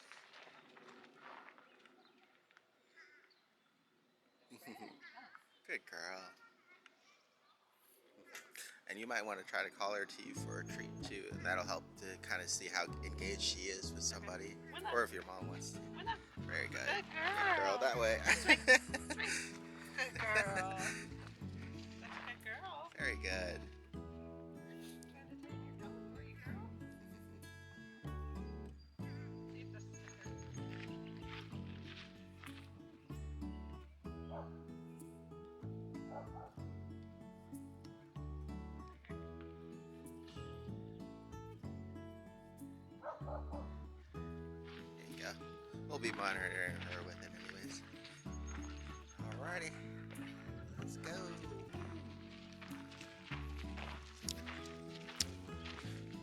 [SPEAKER 2] Good girl. And you might want to try to call her to you for a treat too, and that'll help to kind of see how engaged she is with somebody, or if your mom wants to.
[SPEAKER 1] Willow.
[SPEAKER 2] Very good.
[SPEAKER 1] Good
[SPEAKER 2] Good
[SPEAKER 1] girl.
[SPEAKER 2] girl, that way.
[SPEAKER 1] Good girl. That's a good girl.
[SPEAKER 2] Very good.
[SPEAKER 1] Trying to take your coat for you, girl. See if this is good.
[SPEAKER 2] we'll be monitoring her with it anyways. Alrighty, let's go.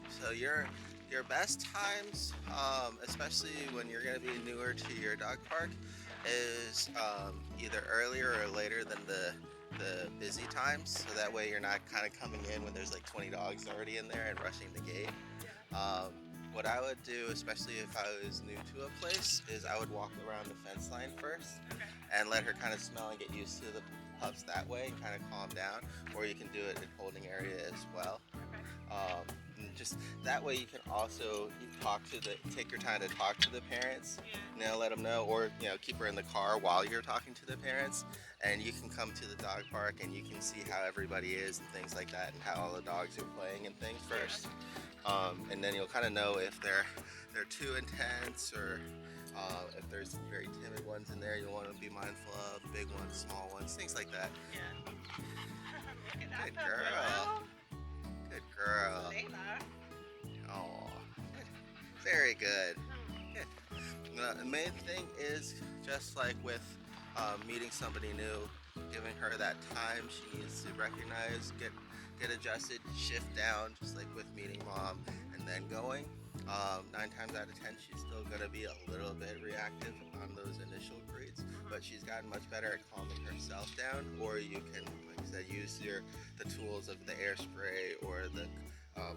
[SPEAKER 2] So your best times, especially when you're gonna be newer to your dog park, is either earlier or later than the busy times. So that way you're not kind of coming in when there's like 20 dogs already in there and rushing the gate. What I would do, especially if I was new to a place, is I would walk around the fence line first and let her kind of smell and get used to the pups that way and kind of calm down. Or you can do it in holding area as well. And just that way you can also take your time to talk to the parents, let them know, or keep her in the car while you're talking to the parents, and you can come to the dog park and you can see how everybody is and things like that, and how all the dogs are playing and things first. And then you'll kind of know if they're too intense, or if there's some very timid ones in there you'll want to be mindful of, big ones, small ones, things like that.
[SPEAKER 1] Yeah.
[SPEAKER 2] Good girl. Good girl.
[SPEAKER 1] Layla.
[SPEAKER 2] Oh, very good. Good. The main thing is, just like with meeting somebody new, giving her that time she needs to recognize, get adjusted, shift down, just like with meeting mom and then going. 9 times out of 10 she's still going to be a little bit reactive on those initial greets, but she's gotten much better at calming herself down. Or you can, like I said, use the tools of the air spray, or the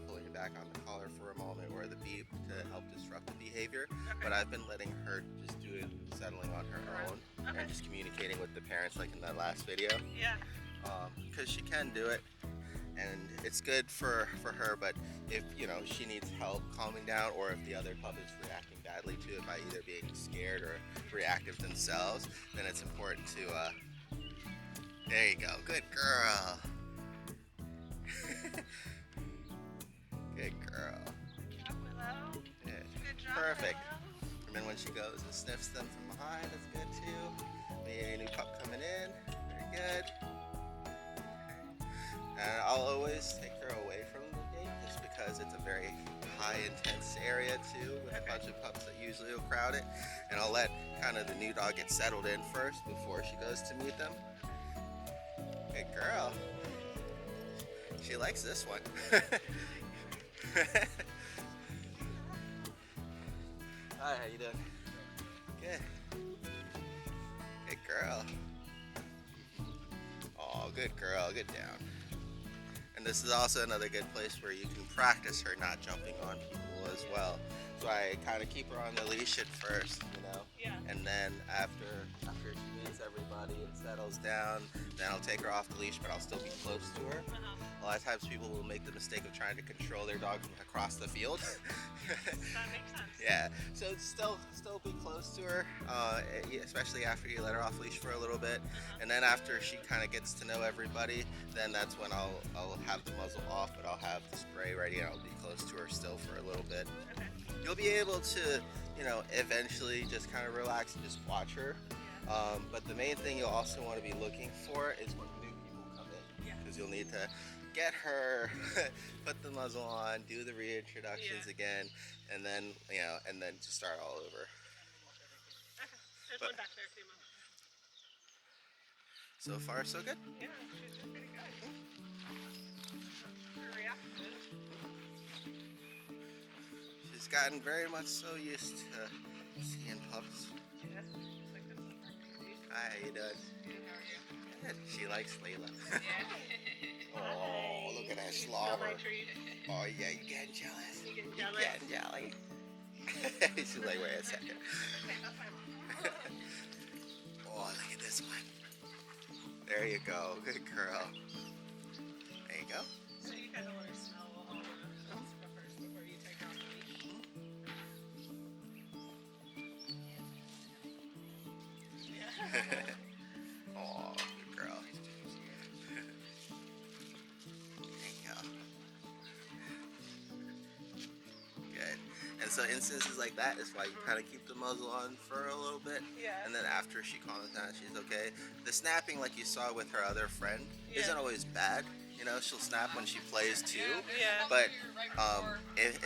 [SPEAKER 2] pulling it back on the collar for a moment, or the beep to help disrupt the behavior. But I've been letting her just do it, settling on her own, and just communicating with the parents like in that last video.
[SPEAKER 1] Yeah.
[SPEAKER 2] Because she can do it, and it's good for her. But if she needs help calming down, or if the other pup is reacting badly to it by either being scared or reactive themselves, then it's important to there you go, good girl. Good girl.
[SPEAKER 1] Good job, Willow.
[SPEAKER 2] Yeah.
[SPEAKER 1] Good job,
[SPEAKER 2] Perfect.
[SPEAKER 1] Willow.
[SPEAKER 2] And then when she goes and sniffs them from behind, that's good too. Any new pup coming in, very good. And I'll always take her away from the gate, just because it's a very high intense area too, with a bunch of pups that usually will crowd it. And I'll let kind of the new dog get settled in first before she goes to meet them. Good girl. She likes this one. Hi, how you doing? Good. Good girl. Oh, good girl. Good down. And this is also another good place where you can practice her not jumping on people as well. So I kind of keep her on the leash at first,
[SPEAKER 1] Yeah.
[SPEAKER 2] and then after she meets everybody and settles down, then I'll take her off the leash, but I'll still be close to her. A lot of times people will make the mistake of trying to control their dog from across the field.
[SPEAKER 1] That makes sense.
[SPEAKER 2] Yeah, so still be close to her, especially after you let her off leash for a little bit. And then after she kind of gets to know everybody, then that's when I'll have the muzzle off, but I'll have the spray ready, and I'll be close to her still for a little bit. You'll be able to, eventually just kind of relax and just watch her. But the main thing you'll also want to be looking for is when new people come in, because you'll need to get her, put the muzzle on, do the reintroductions again, and then just start all over.
[SPEAKER 1] There's one back there too, Mom.
[SPEAKER 2] So far, so good.
[SPEAKER 1] Yeah, she's doing pretty good. Her reaction.
[SPEAKER 2] She's gotten very much so used to seeing pups.
[SPEAKER 1] Yeah, just like this one.
[SPEAKER 2] Hi, how you doing?
[SPEAKER 1] Good, how are you?
[SPEAKER 2] Good. She likes Layla.
[SPEAKER 1] Yeah.
[SPEAKER 2] Oh, look at that
[SPEAKER 1] You
[SPEAKER 2] slobber.
[SPEAKER 1] smell my treat.
[SPEAKER 2] Oh yeah, you getting jealous?
[SPEAKER 1] You getting
[SPEAKER 2] You
[SPEAKER 1] jealous?
[SPEAKER 2] getting jelly? She's like, wait a second.
[SPEAKER 1] Okay, that's my mom.
[SPEAKER 2] Oh, look at this one. There you go. Good girl. There you go.
[SPEAKER 1] So you kind of want to smell all the stuff first before you take off the leash? Yeah.
[SPEAKER 2] Oh, good girl. There you go. Good. And so instances like that is why you kind of keep the muzzle on for a little bit.
[SPEAKER 1] Yeah.
[SPEAKER 2] And then after she calms down, she's okay. The snapping, like you saw with her other friend, isn't always bad. You know, she'll snap when she plays too.
[SPEAKER 1] Yeah.
[SPEAKER 2] But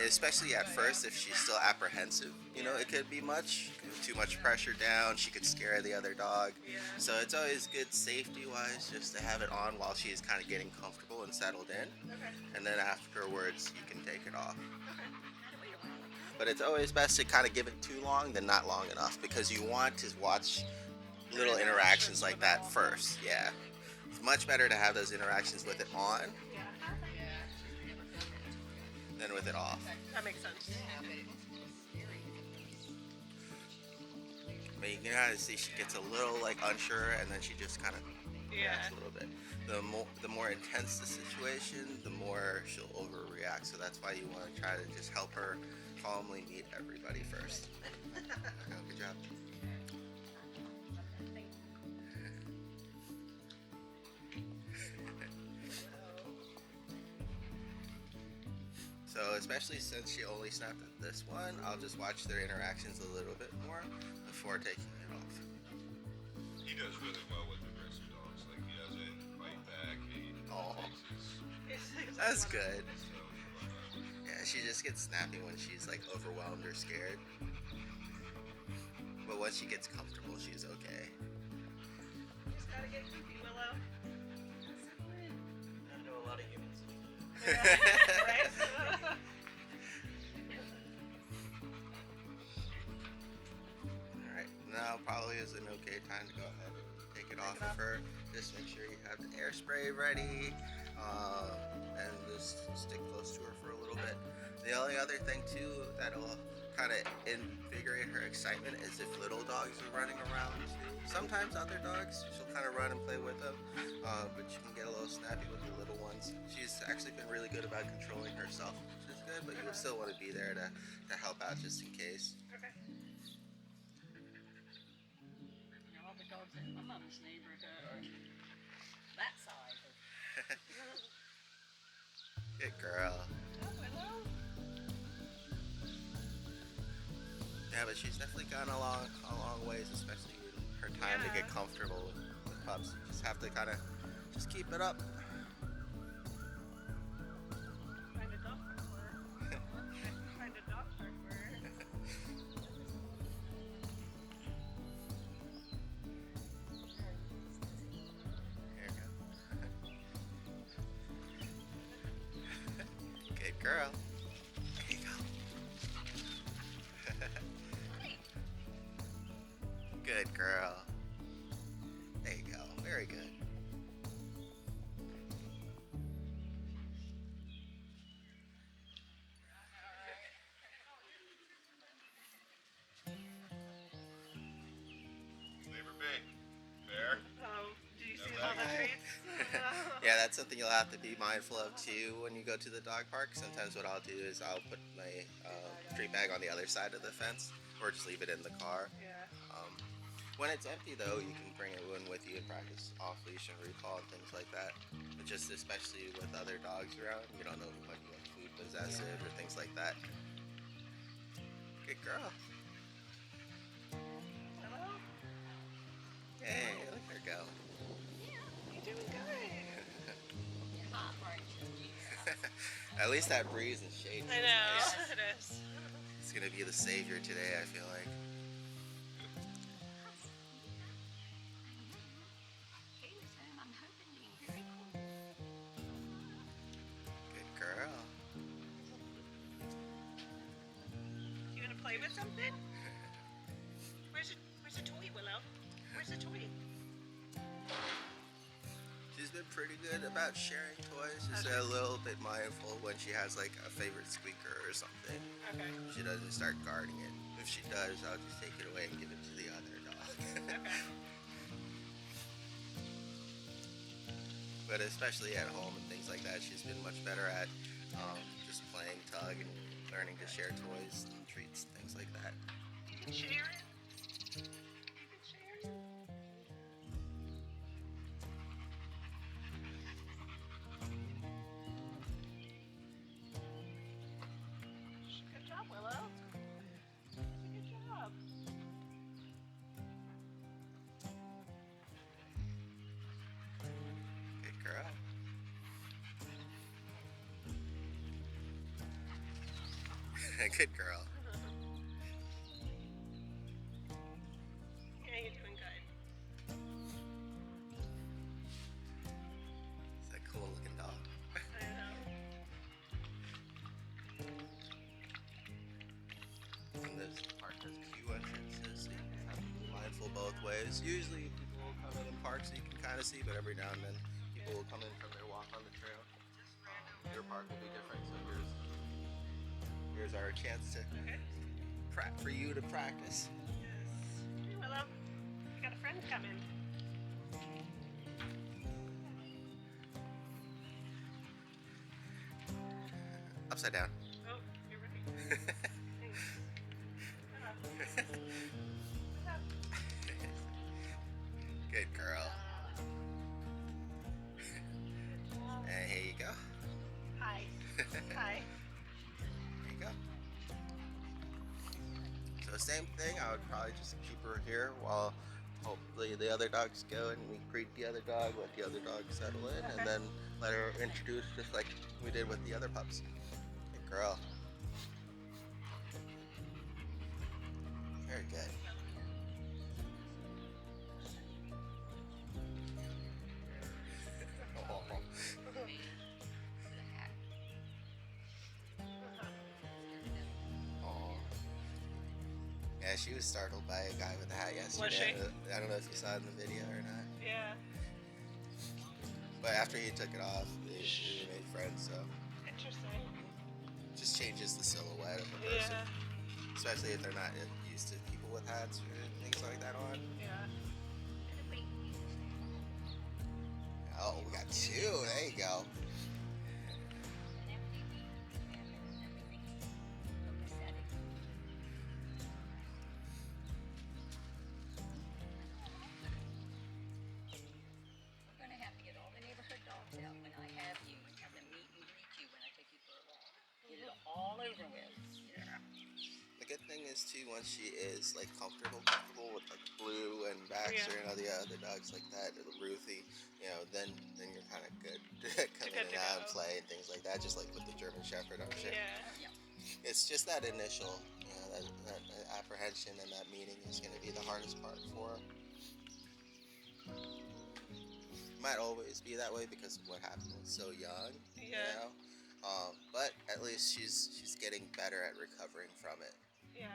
[SPEAKER 2] especially at first, if she's still apprehensive, you know, it could be much. Too much pressure down, she could scare the other dog.
[SPEAKER 1] Yeah.
[SPEAKER 2] So it's always good safety-wise just to have it on while she is kind of getting comfortable and settled in.
[SPEAKER 1] Okay.
[SPEAKER 2] And then afterwards, you can take it off.
[SPEAKER 1] Okay.
[SPEAKER 2] But it's always best to kind of give it too long than not long enough, because you want to watch little interactions like that first. Yeah. It's much better to have those interactions with it on
[SPEAKER 1] Yeah.
[SPEAKER 2] than with it off.
[SPEAKER 1] That makes sense.
[SPEAKER 2] But you can kind of see she gets a little like unsure, and then she just kind of reacts a little bit. The more intense the situation, the more she'll overreact. So that's why you want to try to just help her calmly meet everybody first. Okay, good job. So especially since she only snapped at this one, I'll just watch their interactions a little bit more before taking it off.
[SPEAKER 4] He does really well with aggressive dogs. Like, he doesn't fight back. He takes his,
[SPEAKER 2] That's good.
[SPEAKER 4] so,
[SPEAKER 2] Yeah, she just gets snappy when she's like overwhelmed or scared. But once she gets comfortable, she's okay.
[SPEAKER 1] Just gotta get creepy, Willow.
[SPEAKER 5] I know a lot of humans.
[SPEAKER 1] Right?
[SPEAKER 2] Alright, now probably is an okay time to go ahead and take it off of her. Just make sure you have the air spray ready, and just stick close to her for a little bit. The only other thing too that'll kind of invigorate her excitement is if little dogs are running around too. Sometimes other dogs, she'll kind of run and play with them, but you can get a little snappy with the little ones. She's actually been really good about controlling herself, which is good, but you still want to be there to help out just in case.
[SPEAKER 1] Okay.
[SPEAKER 3] All the dogs in my mom's neighborhood. That side.
[SPEAKER 2] Good girl.
[SPEAKER 1] Oh, Willow.
[SPEAKER 2] Yeah, but she's definitely gone a long ways, especially in her time to get comfortable with pups. You just have to kind of just keep it up.
[SPEAKER 1] Find a dog park for her. Find a dog park for her.
[SPEAKER 2] There you go. Good girl. There you go. Good girl. There you go. Very good.
[SPEAKER 4] Neighbor B. Bear.
[SPEAKER 1] Do you see all the treats?
[SPEAKER 2] Yeah, that's something you'll have to be mindful of too when you go to the dog park. Sometimes what I'll do is I'll put my treat bag on the other side of the fence, or just leave it in the car.
[SPEAKER 1] Yeah.
[SPEAKER 2] When it's empty though, you can bring it in with you and practice off-leash and recall and things like that. But just especially with other dogs around, you don't know if like food possessive or things like that. Good girl.
[SPEAKER 1] Hello?
[SPEAKER 2] Hey, look at her go.
[SPEAKER 1] You're doing good.
[SPEAKER 3] Hot right.
[SPEAKER 2] At least that breeze and shade.
[SPEAKER 1] I
[SPEAKER 2] feels
[SPEAKER 1] know.
[SPEAKER 2] nice.
[SPEAKER 1] It is.
[SPEAKER 2] It's gonna be the savior today, I feel like.
[SPEAKER 3] I'm hoping you're very cool.
[SPEAKER 2] Good girl.
[SPEAKER 1] You gonna play with something? Where's your toy, Willow? Where's the toy?
[SPEAKER 2] She's been pretty good about sharing toys. Just a little bit mindful when she has like a favorite squeaker or something.
[SPEAKER 1] Okay.
[SPEAKER 2] She doesn't start guarding it. If she does, I'll just take it away and give it to the other dog.
[SPEAKER 1] Okay.
[SPEAKER 2] But especially at home and things like that, she's been much better at just playing tug and learning to share toys and treats, things like that.
[SPEAKER 1] You can share it. You can share it. Good job, Willow. Good job.
[SPEAKER 2] Good girl. Good girl.
[SPEAKER 1] Yeah, you're doing good.
[SPEAKER 2] It's a cool looking dog.
[SPEAKER 1] I know.
[SPEAKER 2] And this park has queue entrances, so you have to be mindful both ways. Usually people will come in parks so you can kind of see, but every now and then people will come in from their walk on the trail. Your park will be different, so here's our chance to for you to practice.
[SPEAKER 1] Yes. Hey, Willow. We got a friend coming.
[SPEAKER 2] Upside down.
[SPEAKER 1] Oh, you're right. Thanks. Hello. Hello.
[SPEAKER 2] Good girl. And here you go.
[SPEAKER 1] Hi. Hi.
[SPEAKER 2] There you go. So same thing, I would probably just keep her here while hopefully the other dogs go and we greet the other dog, let the other dog settle in, and then let her introduce just like we did with the other pups. Good girl. Very good. Oh. Yeah, she was startled by a guy with a hat yesterday.
[SPEAKER 1] Was she?
[SPEAKER 2] I don't know if you saw it in the video or not.
[SPEAKER 1] Yeah.
[SPEAKER 2] But after he took it off, they made friends, so
[SPEAKER 1] Interesting.
[SPEAKER 2] it just changes the silhouette of a person.
[SPEAKER 1] Yeah.
[SPEAKER 2] Especially if they're not used to people with hats or things like that on.
[SPEAKER 1] Yeah.
[SPEAKER 2] Oh, we got two. There you go.
[SPEAKER 3] We're gonna have to get all the neighborhood dogs out when I have you and have them meet and greet you when I take you for a walk. Get it all over with. Yeah.
[SPEAKER 2] The good thing is too, once she is like comfortable with like Blue and Baxter and all the other dogs like that, Ruthie, you know, then you're kind of good to come in and out and play and things like that, just like with the German Shepherd, I'm sure.
[SPEAKER 1] Yeah.
[SPEAKER 2] It's just that initial, you know, that apprehension and that meeting is going to be the hardest part for her. Might always be that way because of what happened when so young, you know. But at least she's getting better at recovering from it.
[SPEAKER 1] Yeah.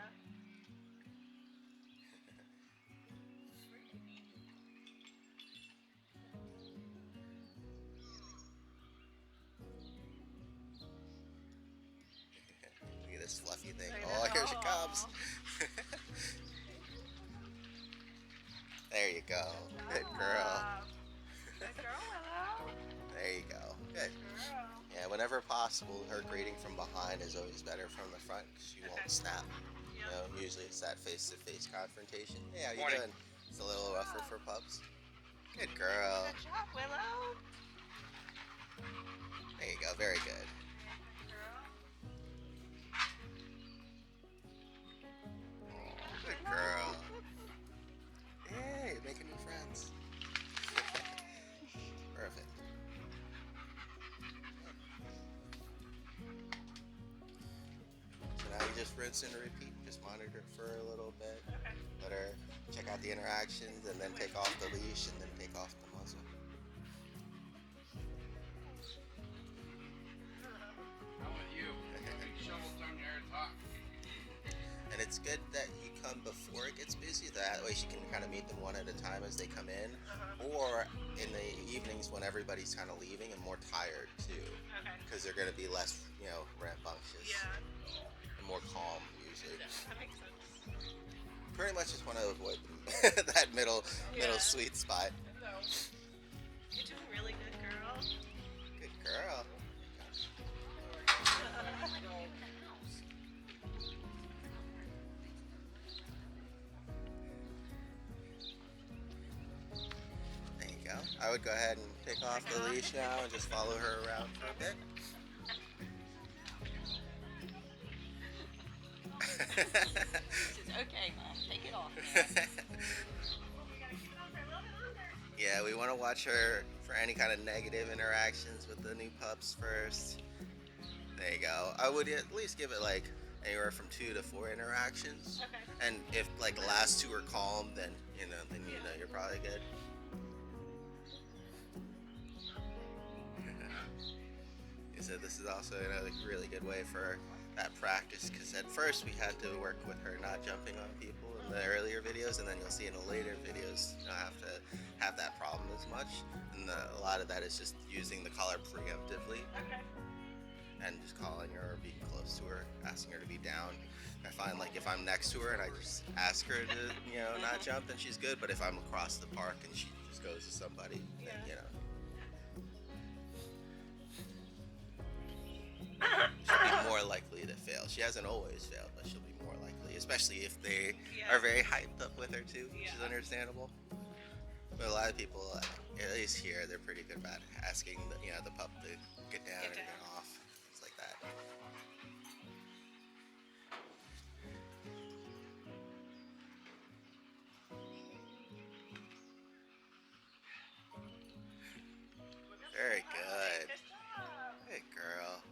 [SPEAKER 2] Look at this fluffy thing.
[SPEAKER 1] I
[SPEAKER 2] Oh,
[SPEAKER 1] know.
[SPEAKER 2] here she comes. There you go. Good girl.
[SPEAKER 1] Good girl, Willow.
[SPEAKER 2] There you go. Good.
[SPEAKER 1] Girl.
[SPEAKER 2] Yeah, whenever possible, her greeting from behind is always better from the front because she won't snap. You know, usually it's that face-to-face confrontation. Hey, how you doing? It's a little rougher for pups. Good girl.
[SPEAKER 1] Good job, Willow.
[SPEAKER 2] There you go. Very good. Good girl. Hey, making new friends. Perfect. So now you just rinse and repeat. Just monitor for a little bit.
[SPEAKER 1] Okay.
[SPEAKER 2] Let her check out the interactions and then take off the leash and then take off the muzzle.
[SPEAKER 4] How about you? Big shovel down there and talk.
[SPEAKER 2] And it's good that you come before it gets busy. That way she can kind of meet them one at a time as they come in. Or in the evenings when everybody's kind of leaving and more tired too.
[SPEAKER 1] Okay.
[SPEAKER 2] Because they're going to be less, you know, rambunctious.
[SPEAKER 1] Yeah.
[SPEAKER 2] And more calm usually.
[SPEAKER 1] That makes sense.
[SPEAKER 2] Pretty much just want to avoid that middle sweet spot.
[SPEAKER 1] So, you're doing really good, girl.
[SPEAKER 2] Good girl. There you go. I would go ahead and take off the leash now and just follow her around for a bit.
[SPEAKER 3] She says, okay, Mom, take it off now.
[SPEAKER 2] Yeah, we want to watch her for any kind of negative interactions with the new pups first. There you go. I would at least give it like anywhere from 2 to 4 interactions.
[SPEAKER 1] Okay.
[SPEAKER 2] And if like the last 2 are calm, then you know you're probably good. He said this is also another really good way for that practice, because at first we had to work with her not jumping on people in the earlier videos, and then you'll see in the later videos you don't have to have that problem as much. And a lot of that is just using the collar preemptively
[SPEAKER 1] Okay.
[SPEAKER 2] and just calling her or being close to her, asking her to be down. I find like if I'm next to her and I just ask her to, not jump, then she's good. But if I'm across the park and she just goes to somebody, then she'll be more likely to fail. She hasn't always failed, but she'll be more likely, especially if they are very hyped up with her too, which is understandable. But a lot of people, at least here, they're pretty good about asking the pup to get down and get off, things like that. Very good. Good girl.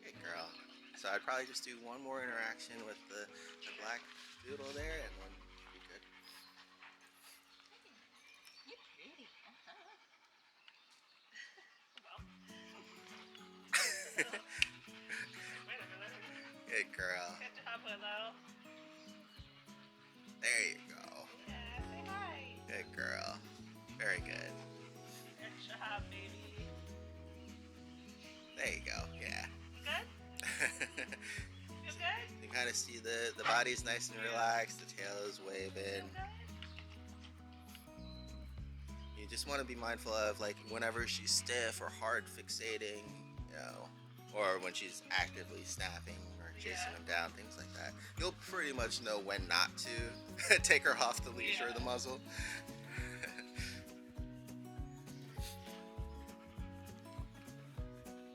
[SPEAKER 2] Good girl. So I'd probably just do one more interaction with the black doodle there, and then be good.
[SPEAKER 3] You're pretty.
[SPEAKER 2] Good girl.
[SPEAKER 1] Good job, Willow.
[SPEAKER 2] There you go.
[SPEAKER 1] Yeah, say hi.
[SPEAKER 2] Good girl. Very good.
[SPEAKER 1] Good job, baby.
[SPEAKER 2] There you go. Yeah.
[SPEAKER 1] Good? You good?
[SPEAKER 2] You kind of see the body's nice and relaxed. The tail is waving. You just want to be mindful of like whenever she's stiff or hard fixating, or when she's actively snapping or chasing them down, things like that. You'll pretty much know when not to take her off the leash or the muzzle.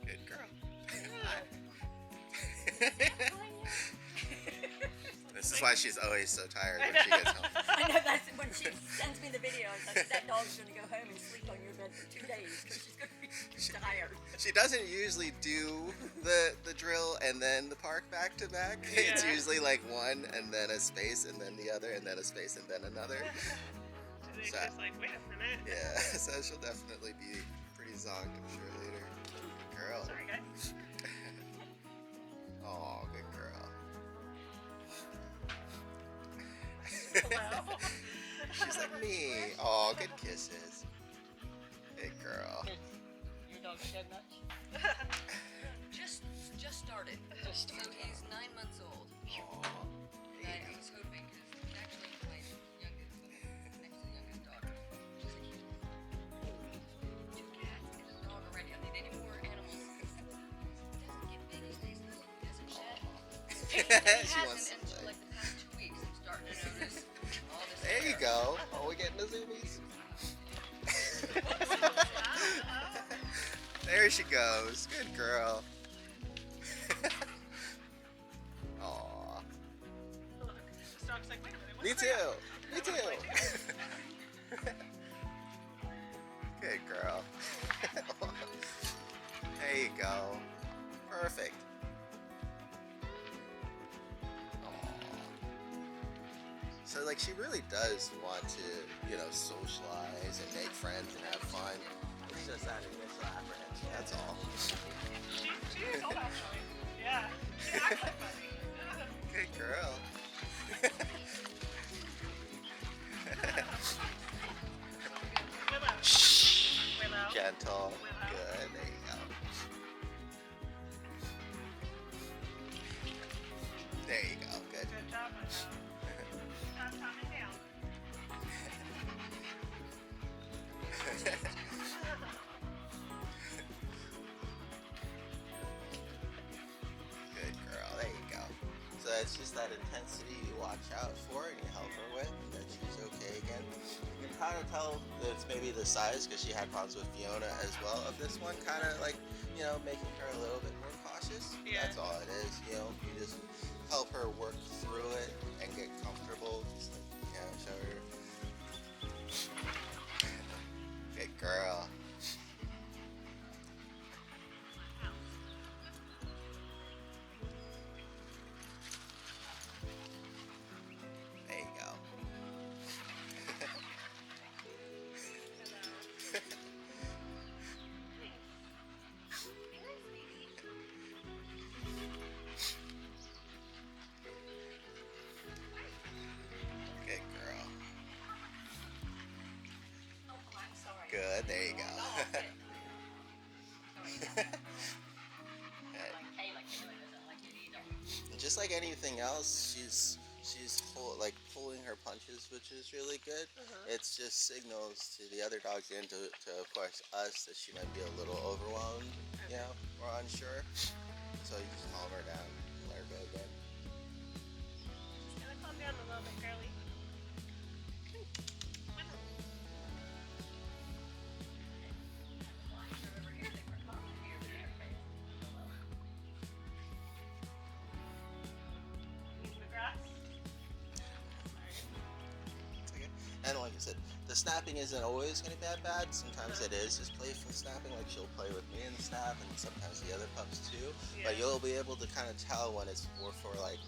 [SPEAKER 2] Good girl. This is why she's always so tired when she gets home.
[SPEAKER 3] I know, that's when she sends me the video. It's like, that dog's going to go home and sleep on your bed for 2 days because she's going to be tired.
[SPEAKER 2] She doesn't usually do the drill and then the park back to back. It's usually like one and then a space and then the other and then a space and then another.
[SPEAKER 1] She's
[SPEAKER 2] So-
[SPEAKER 1] just like, wait a minute.
[SPEAKER 2] Yeah, so she'll definitely be pretty zonked, I'm sure, later. Good girl.
[SPEAKER 1] Sorry, guys.
[SPEAKER 2] Oh, good girl.
[SPEAKER 1] Hello.
[SPEAKER 2] She's like me. Oh, good kisses. Good girl.
[SPEAKER 3] Your dog shed much? Just started. So he's 9 months old.
[SPEAKER 2] Oh,
[SPEAKER 3] I was hoping, because actually my youngest, next to the youngest daughter, she's like, 2 cats and a dog already. I don't need any more animals. He doesn't get big, he stays little, he doesn't shed. He
[SPEAKER 2] She wants
[SPEAKER 3] hasn't
[SPEAKER 2] to
[SPEAKER 3] until
[SPEAKER 2] play.
[SPEAKER 3] like the past 2 weeks. I'm starting to notice all this.
[SPEAKER 2] There you
[SPEAKER 3] hair.
[SPEAKER 2] go. Oh, we're getting the zoomies. There she goes. Good girl. Aw.
[SPEAKER 1] Look, this dog's like, wait a minute.
[SPEAKER 2] Me
[SPEAKER 1] what's
[SPEAKER 2] too.
[SPEAKER 1] going on?
[SPEAKER 2] Me too. Good girl. There you go. Perfect. Aw. So like she really does want to, socialize and make friends and have fun. It's just that initial apprehension, that's all.
[SPEAKER 1] She is old, actually. Yeah. She acts like funny.
[SPEAKER 2] Good girl.
[SPEAKER 1] Willow. Willow.
[SPEAKER 2] Gentle.
[SPEAKER 1] Willow.
[SPEAKER 2] Good. There you go. There you go. Good.
[SPEAKER 1] Good job, Willow. Stop calming down.
[SPEAKER 2] Good girl. There you go. So it's just that intensity you watch out for and you help her with, that she's okay again. You can kind of tell that it's maybe the size, because she had problems with Fiona as well, of this one, kind of like, making her a little bit more cautious.
[SPEAKER 1] Yeah.
[SPEAKER 2] That's all it is. You just help her work through it and get comfortable. Just like, show her. Good girl. There you go. And just like anything else, she's like pulling her punches, which is really good. It's just signals to the other dogs and to of course us that she might be a little overwhelmed, you know, or unsure. So you just calm her down and let her go again.
[SPEAKER 1] Just gotta calm down a little bit, girly. Willow. Eating the grass?
[SPEAKER 2] Okay. And like I said, the snapping isn't always going to be that bad. Sometimes it is just playful snapping, like she'll play with me and snap, and sometimes the other pups too. But
[SPEAKER 1] Yeah.
[SPEAKER 2] you'll be able to kind of tell when it's more for like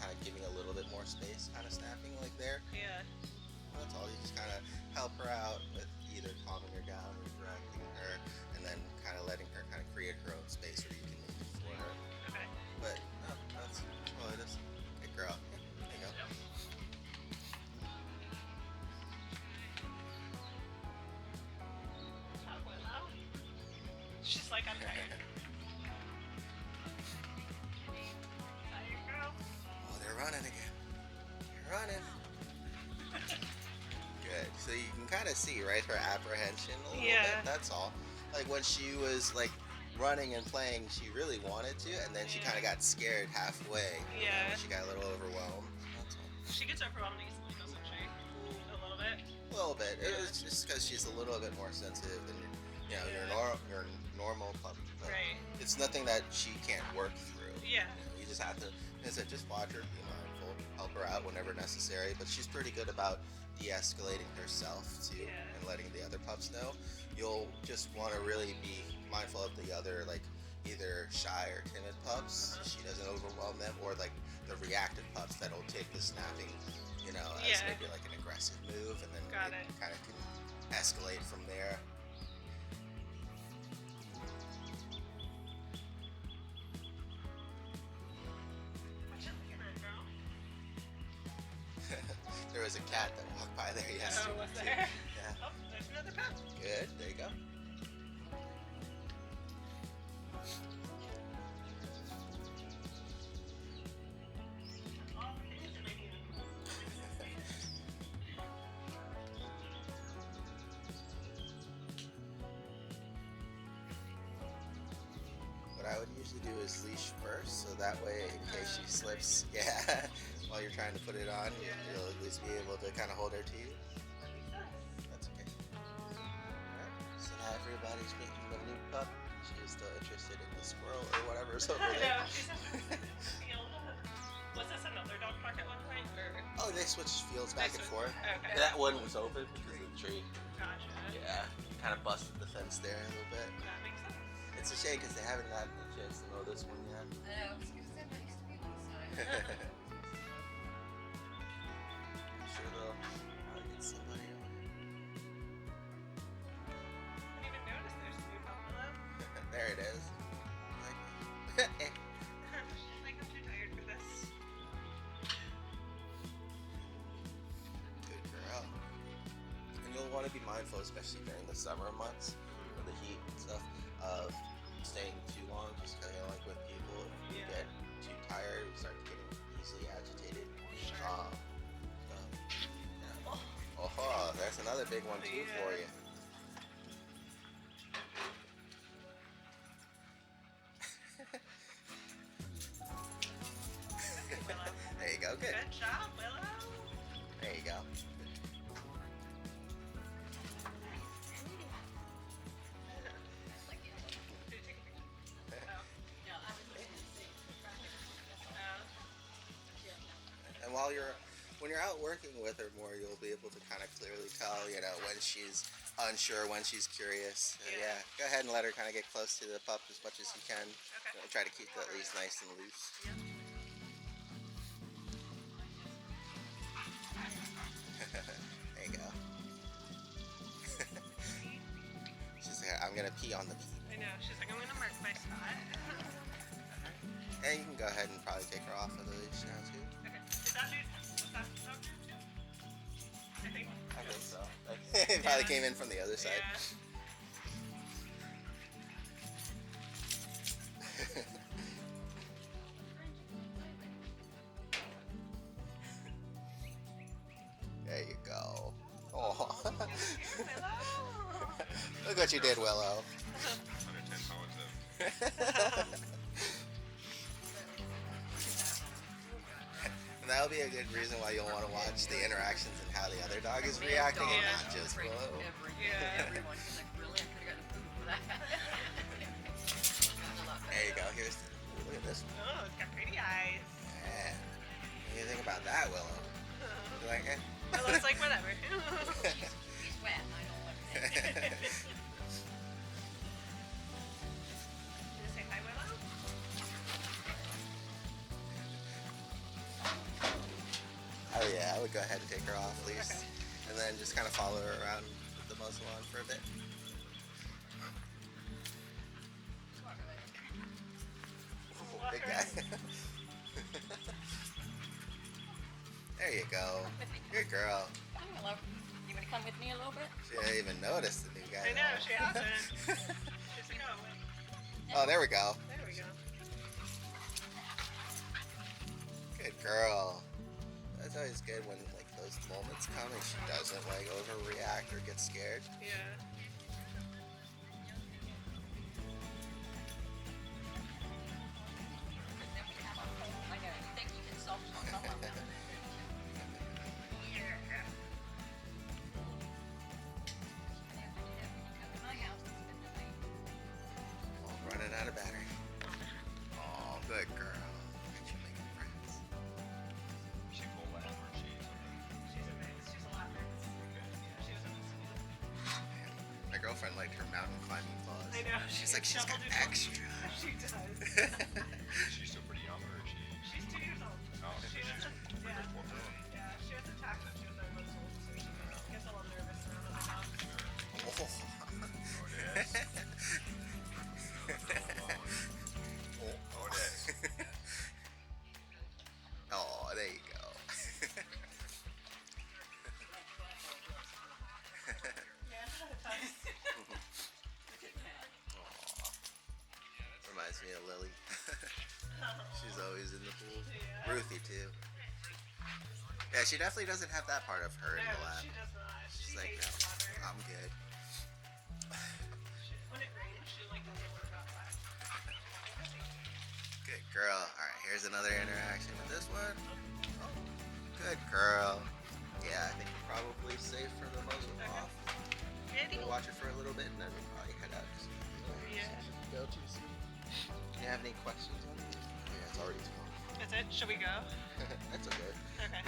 [SPEAKER 2] kind of giving a little bit more space, kind of snapping like there.
[SPEAKER 1] Yeah.
[SPEAKER 2] That's all. You just kind of help her out with either calming her down, redirecting her, and then kind of letting her kind of create her own space where you can make it for her.
[SPEAKER 1] Okay.
[SPEAKER 2] But no, that's all it is. Good girl. There you go.
[SPEAKER 1] Oh, Willow. She's like, I'm tired. Tired girl.
[SPEAKER 2] Oh, they're running again. They're running. Good. So you can kind of see, right, her apprehension a little
[SPEAKER 1] Yeah.
[SPEAKER 2] bit. That's all. Like when she was like running and playing, she really wanted to, and then she kind of got scared halfway. You know,
[SPEAKER 1] Yeah.
[SPEAKER 2] when she got a little overwhelmed. That's all.
[SPEAKER 1] She gets overwhelmed easily, doesn't she? A little bit.
[SPEAKER 2] A little bit. It was just because she's a little bit more sensitive than your normal puppy. But
[SPEAKER 1] Right.
[SPEAKER 2] it's nothing that she can't work through.
[SPEAKER 1] Yeah.
[SPEAKER 2] You just have to, as I said, just watch her, be mindful, help her out whenever necessary. But she's pretty good about de-escalating herself too,
[SPEAKER 1] Yeah.
[SPEAKER 2] and letting the other pups know. You'll just want to really be mindful of the other, like either shy or timid pups. She doesn't overwhelm them, or like the reactive pups that'll take the snapping, you know, as
[SPEAKER 1] Yeah.
[SPEAKER 2] maybe like an aggressive move, and then
[SPEAKER 1] Got
[SPEAKER 2] it
[SPEAKER 1] it.
[SPEAKER 2] kind of can escalate from there.
[SPEAKER 1] What you looking at, girl?
[SPEAKER 2] There was a cat that walked by there yesterday.
[SPEAKER 1] Oh, was
[SPEAKER 2] too.
[SPEAKER 1] there?
[SPEAKER 2] Yeah.
[SPEAKER 1] Oh, there's another pup.
[SPEAKER 2] Good. There you go.
[SPEAKER 1] Oh, it is in my hand.
[SPEAKER 2] What I would usually do is leash first, so that way, in case she slips, yeah, while you're trying to put it on, you'll at least be able to kind of hold her to you. That's okay. Alright, so now everybody's meeting the new pup. She's still interested in the squirrel or whatever's over
[SPEAKER 1] No,
[SPEAKER 2] there.
[SPEAKER 1] she's a field. Was this another dog park at one point, or?
[SPEAKER 2] Oh, they switched fields back and forth.
[SPEAKER 1] Okay.
[SPEAKER 2] That one was open because of the tree.
[SPEAKER 1] Gotcha.
[SPEAKER 2] Yeah, kind of busted the fence there a little bit.
[SPEAKER 1] That makes sense.
[SPEAKER 2] It's a shame because they haven't gotten a chance to know this one yet.
[SPEAKER 3] I know, I was gonna say that used to be on the side.
[SPEAKER 2] I'm sure they'll probably get somebody on it.
[SPEAKER 1] I didn't even notice there's a new pup, Willow.
[SPEAKER 2] There it is. Like,
[SPEAKER 1] She's like, I'm too tired for this.
[SPEAKER 2] good girl. And you'll want to be mindful, especially during the summer months, with the heat and stuff, of staying too long. Just kind of like with people, if you
[SPEAKER 1] Yeah.
[SPEAKER 2] get too tired, you start getting easily agitated. So, yeah. Oh, that's another big one too for you.
[SPEAKER 1] Willow.
[SPEAKER 2] There you go. Good.
[SPEAKER 1] Good job, Willow.
[SPEAKER 2] There you go.
[SPEAKER 1] Did you take a picture? Oh.
[SPEAKER 3] No, I was looking to see.
[SPEAKER 2] And while when you're out working with her more, you'll be able to kind of clearly tell, you know, when she's unsure, when she's curious.
[SPEAKER 1] Yeah.
[SPEAKER 2] Go ahead and let her kind of get close to the pup as much as you can.
[SPEAKER 1] Okay.
[SPEAKER 2] You know, try to keep it at least nice and loose.
[SPEAKER 1] Yeah.
[SPEAKER 2] There you go. She's like, I'm gonna pee on the pee.
[SPEAKER 1] I know. She's like, I'm gonna mark my spot.
[SPEAKER 2] And you can go ahead and probably take her off of the leash now too.
[SPEAKER 1] Okay. Is that new? Was that dog new too? I think.
[SPEAKER 2] I think so. It probably
[SPEAKER 1] Yeah.
[SPEAKER 2] came in from the other side.
[SPEAKER 1] Yeah.
[SPEAKER 2] Look what you did, Willow.
[SPEAKER 4] 110 pounds of.
[SPEAKER 2] And that'll be a good reason why you'll want to watch the interactions and how the other dog is reacting, and not just Willow.
[SPEAKER 1] Yeah.
[SPEAKER 3] Everyone. He's like, really? I could have gotten food for that.
[SPEAKER 2] There you go. Here's look at this one.
[SPEAKER 1] Oh, it's got pretty eyes.
[SPEAKER 2] Yeah. What do you think about that, Willow? You like it?
[SPEAKER 1] Well, it's like whatever.
[SPEAKER 3] He's wet. I don't want it.
[SPEAKER 1] Say hi, Willow.
[SPEAKER 2] Oh yeah, I would go ahead and take her off leash,
[SPEAKER 1] Okay.
[SPEAKER 2] and then just kind of follow her around with the muzzle on for a bit.
[SPEAKER 1] Walk
[SPEAKER 2] Big
[SPEAKER 1] her.
[SPEAKER 2] guy. There you go. Good girl.
[SPEAKER 3] Hi, Willow. You want to come with me a little bit?
[SPEAKER 2] She didn't even notice the new guy.
[SPEAKER 1] I know,
[SPEAKER 2] at all.
[SPEAKER 1] she hasn't. She's like, oh, wait.
[SPEAKER 2] Oh, there we go.
[SPEAKER 1] There we go.
[SPEAKER 2] Good girl. That's always good when like those moments come and she doesn't like overreact or get scared.
[SPEAKER 1] Yeah.
[SPEAKER 3] Then we have our home. I know. You think you can solve some of them?
[SPEAKER 2] Oh, running out of battery. Oh, good girl. Look at you making friends.
[SPEAKER 4] She pulled that or she's
[SPEAKER 1] She's a mix. She's a lot mix.
[SPEAKER 4] okay.
[SPEAKER 1] Yeah, she was a mix.
[SPEAKER 2] Man, my girlfriend liked her mountain climbing claws.
[SPEAKER 1] I know.
[SPEAKER 2] She's like, she's got
[SPEAKER 1] double-digit.
[SPEAKER 2] extra.
[SPEAKER 1] She does.
[SPEAKER 4] She's still pretty young, or she?
[SPEAKER 1] She's 2 years old.
[SPEAKER 4] Oh,
[SPEAKER 1] She
[SPEAKER 4] she's
[SPEAKER 1] doesn't. Yeah.
[SPEAKER 4] full grown.
[SPEAKER 1] Yeah. She was attacked when she was 9 months old, so she gets a little nervous around other dogs.
[SPEAKER 2] Oh.
[SPEAKER 4] Oh, yes. Oh, yes.
[SPEAKER 2] Oh, there you go.
[SPEAKER 1] Yeah, it does.
[SPEAKER 2] Reminds me of Lily. She's always in the pool.
[SPEAKER 1] Yeah.
[SPEAKER 2] Ruthie too. Yeah, she definitely doesn't have that part of her in
[SPEAKER 1] No,
[SPEAKER 2] the lab.
[SPEAKER 1] she does not.
[SPEAKER 2] She's
[SPEAKER 1] She
[SPEAKER 2] like,
[SPEAKER 1] hates
[SPEAKER 2] no,
[SPEAKER 1] water.
[SPEAKER 2] I'm good.
[SPEAKER 1] When it rains, she like doesn't want to go outside.
[SPEAKER 2] Good girl. All right, here's another interaction with this one. Oh, good girl. Yeah, I think we're probably safe for the muzzle
[SPEAKER 1] Okay.
[SPEAKER 2] off.
[SPEAKER 1] Ready?
[SPEAKER 2] We'll watch it for a little bit and then we'll probably head out.
[SPEAKER 1] Yeah.
[SPEAKER 2] Go to sleep. Do you have any questions on it? Yeah, it's already 12.
[SPEAKER 1] That's it? Should we go?
[SPEAKER 2] That's okay.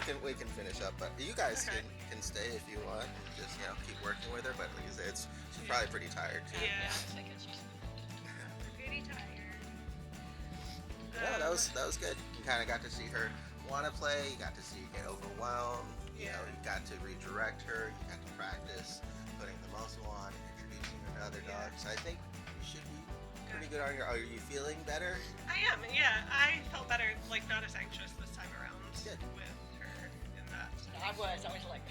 [SPEAKER 1] Okay.
[SPEAKER 2] We can finish up, but you guys
[SPEAKER 1] Okay.
[SPEAKER 2] can stay if you want. And just keep working with her. But like I said, she's probably pretty tired too.
[SPEAKER 1] Yeah.
[SPEAKER 3] She's
[SPEAKER 1] Pretty tired.
[SPEAKER 2] No, that was good. You kind of got to see her want to play. You got to see her get overwhelmed. You know, you got to redirect her. You got to practice putting the muzzle on and introducing her to other
[SPEAKER 1] Yeah.
[SPEAKER 2] dogs. I think you should be pretty good on your. Are you feeling better?
[SPEAKER 1] I am, yeah. I felt better, like not as anxious this time around
[SPEAKER 2] Good.
[SPEAKER 1] with her in that.
[SPEAKER 3] I was like,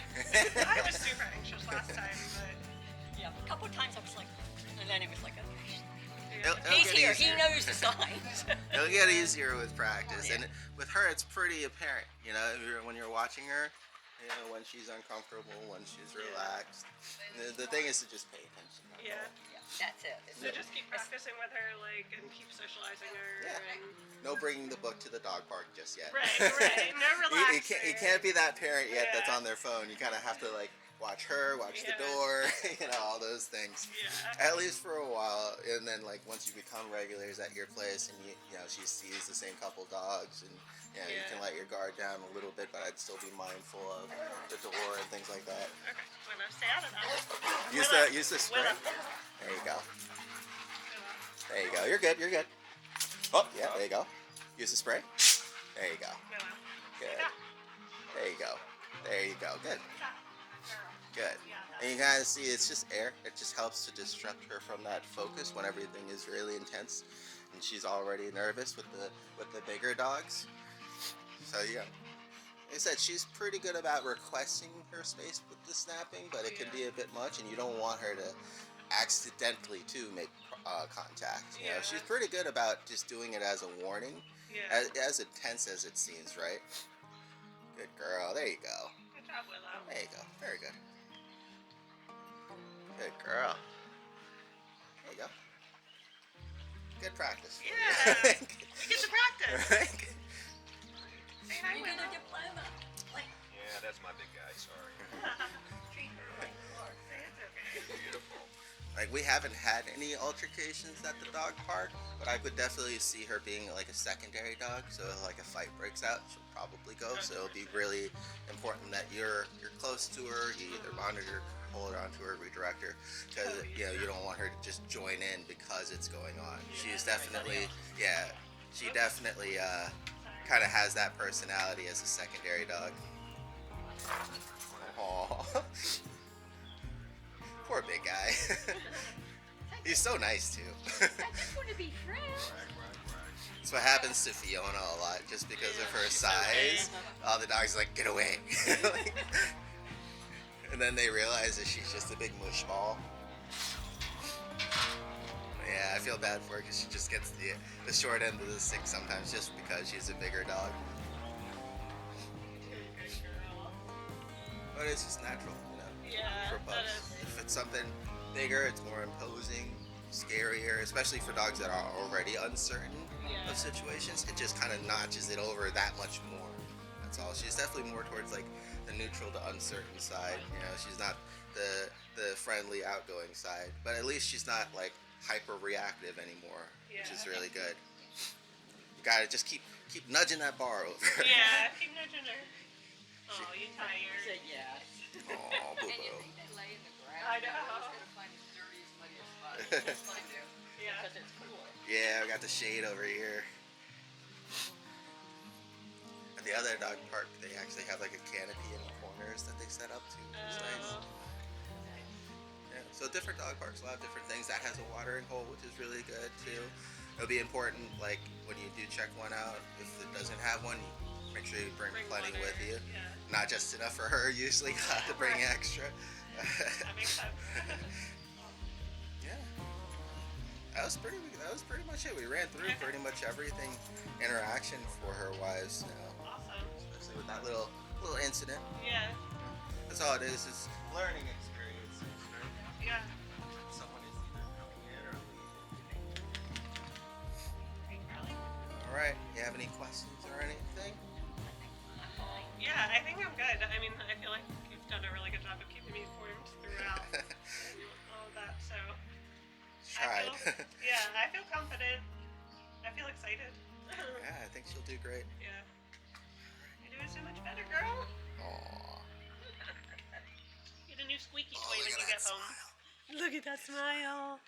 [SPEAKER 1] I was super anxious last time, but
[SPEAKER 3] yeah, a couple of times I was like, and then it was like, okay.
[SPEAKER 1] yeah.
[SPEAKER 2] It'll
[SPEAKER 3] He's
[SPEAKER 2] get
[SPEAKER 3] here. He
[SPEAKER 2] easier.
[SPEAKER 3] knows the signs.
[SPEAKER 2] It'll get easier with practice,
[SPEAKER 3] Oh, yeah.
[SPEAKER 2] and with her, it's pretty apparent. When you're watching her, when she's uncomfortable, when she's
[SPEAKER 1] Yeah.
[SPEAKER 2] relaxed. The thing is to just pay attention.
[SPEAKER 1] Yeah.
[SPEAKER 3] Yeah, that's it.
[SPEAKER 1] So just keep practicing with her, like, and keep socializing her.
[SPEAKER 2] Yeah.
[SPEAKER 1] And...
[SPEAKER 2] No bringing the book to the dog park just yet.
[SPEAKER 1] Right, right. No relaxing.
[SPEAKER 2] You can't be that parent yet that's
[SPEAKER 1] Yeah.
[SPEAKER 2] on their phone. You kind of have to like watch her, watch the
[SPEAKER 1] Yeah.
[SPEAKER 2] door, all those things.
[SPEAKER 1] Yeah.
[SPEAKER 2] At least for a while, and then like once you become regulars at your place, and she sees the same couple dogs, and you
[SPEAKER 1] Yeah.
[SPEAKER 2] can let your guard down a little bit, but I'd still be mindful of the door and things like that.
[SPEAKER 1] Okay. Willow, stay out of that.
[SPEAKER 2] Use the spray.
[SPEAKER 1] Willow.
[SPEAKER 2] There you go.
[SPEAKER 1] Willow.
[SPEAKER 2] There you go. You're good. You're good. Oh yeah. There you go. Use the spray. There you go.
[SPEAKER 1] Willow.
[SPEAKER 2] Good.
[SPEAKER 1] Stop.
[SPEAKER 2] There you go. There you go. Good.
[SPEAKER 1] Stop. Girl.
[SPEAKER 2] Good.
[SPEAKER 1] Yeah.
[SPEAKER 2] And you guys see, it's just air. It just helps to distract her from that focus when everything is really intense, and she's already nervous with the bigger dogs. So yeah, like I said, she's pretty good about requesting her space with the snapping, but it can be a bit much, and you don't want her to accidentally too make contact.
[SPEAKER 1] Yeah.
[SPEAKER 2] She's pretty good about just doing it as a warning,
[SPEAKER 1] Yeah.
[SPEAKER 2] as intense as it seems, right? Good girl. There you go.
[SPEAKER 1] Good job, Willow.
[SPEAKER 2] There you go. Very good. Good girl. There you go. Good practice. For
[SPEAKER 1] Yeah.
[SPEAKER 2] you.
[SPEAKER 1] We get to practice.
[SPEAKER 2] Right?
[SPEAKER 1] Say hi,
[SPEAKER 3] You get a
[SPEAKER 1] Willow.
[SPEAKER 3] diploma. Like,
[SPEAKER 4] Yeah, that's my big guy. Sorry.
[SPEAKER 3] treat her like a lark.
[SPEAKER 1] Say it's okay.
[SPEAKER 4] Beautiful.
[SPEAKER 2] Like, we haven't had any altercations at the dog park, but I could definitely see her being like a secondary dog. So if like a fight breaks out, she'll probably go. So it'll be really important that you're close to her. You either monitor, hold her onto her, redirect her, because you know you don't want her to just join in because it's going on. She's definitely, yeah, she definitely kind of has that personality as a secondary dog. Aww. Poor big guy. He's so nice too.
[SPEAKER 3] I just want to be friends.
[SPEAKER 2] That's what happens to Fiona a lot, just because of her size. All the dogs are like, get away. And then they realize that she's just a big mush ball. Yeah, I feel bad for her because she just gets the short end of the stick sometimes just because she's a bigger dog. But it's just natural, you know,
[SPEAKER 1] Yeah,
[SPEAKER 2] for
[SPEAKER 1] that
[SPEAKER 2] pups.
[SPEAKER 1] is.
[SPEAKER 2] If it's something bigger, it's more imposing, scarier, especially for dogs that are already uncertain
[SPEAKER 1] Yeah.
[SPEAKER 2] of situations. It just kind of notches it over that much more. That's all. She's definitely more towards like the neutral to uncertain side. You know, she's not the friendly, outgoing side. But at least she's not like hyper reactive anymore, which is
[SPEAKER 1] Yeah.
[SPEAKER 2] really good. You gotta just keep nudging that bar over.
[SPEAKER 1] Yeah, keep nudging her. Oh, you tired?
[SPEAKER 3] Say yes.
[SPEAKER 2] Aw,
[SPEAKER 3] And you
[SPEAKER 2] Boo-Boo.
[SPEAKER 3] think they lay in the grass?
[SPEAKER 1] I
[SPEAKER 3] They're
[SPEAKER 1] know.
[SPEAKER 3] always going to find the dirtiest, muddiest spot. Just like you.
[SPEAKER 1] Yeah.
[SPEAKER 3] Because it's cool.
[SPEAKER 2] Yeah, we got the shade over here. At the other dog park, they actually have like a canopy in the corners that they set up too. It's nice.
[SPEAKER 1] Oh.
[SPEAKER 2] Yeah. So different dog parks will have different things. That has a watering hole, which is really good too. It'll be important, like when you do check one out, if it doesn't have one, make sure you bring plenty
[SPEAKER 1] water.
[SPEAKER 2] with you.
[SPEAKER 1] Yeah,
[SPEAKER 2] Not just enough for her. Usually, you have to bring
[SPEAKER 1] Right.
[SPEAKER 2] extra.
[SPEAKER 1] that makes sense.
[SPEAKER 2] Yeah. That was pretty much it. We ran through pretty much everything interaction for her wise now.
[SPEAKER 1] Awesome.
[SPEAKER 2] Especially with that little incident.
[SPEAKER 1] Yeah,
[SPEAKER 2] That's all it is. It's learning experiences, right?
[SPEAKER 1] yeah.
[SPEAKER 2] Someone is either coming in or leaving.
[SPEAKER 1] Great, Carly.
[SPEAKER 2] All right. You have any questions or anything?
[SPEAKER 1] Yeah, I think I'm good. I mean, I feel like you've done a really good job of keeping me informed throughout all of that. So,
[SPEAKER 2] Tried.
[SPEAKER 1] yeah, I feel confident. I feel excited.
[SPEAKER 2] Yeah, I think she'll do great.
[SPEAKER 1] Yeah. You're doing so much better, girl.
[SPEAKER 2] Aww.
[SPEAKER 1] Get a new squeaky
[SPEAKER 2] Oh,
[SPEAKER 1] toy
[SPEAKER 2] look
[SPEAKER 1] when
[SPEAKER 2] at
[SPEAKER 1] you
[SPEAKER 2] that
[SPEAKER 1] get home.
[SPEAKER 2] smile.
[SPEAKER 1] Look at that smile.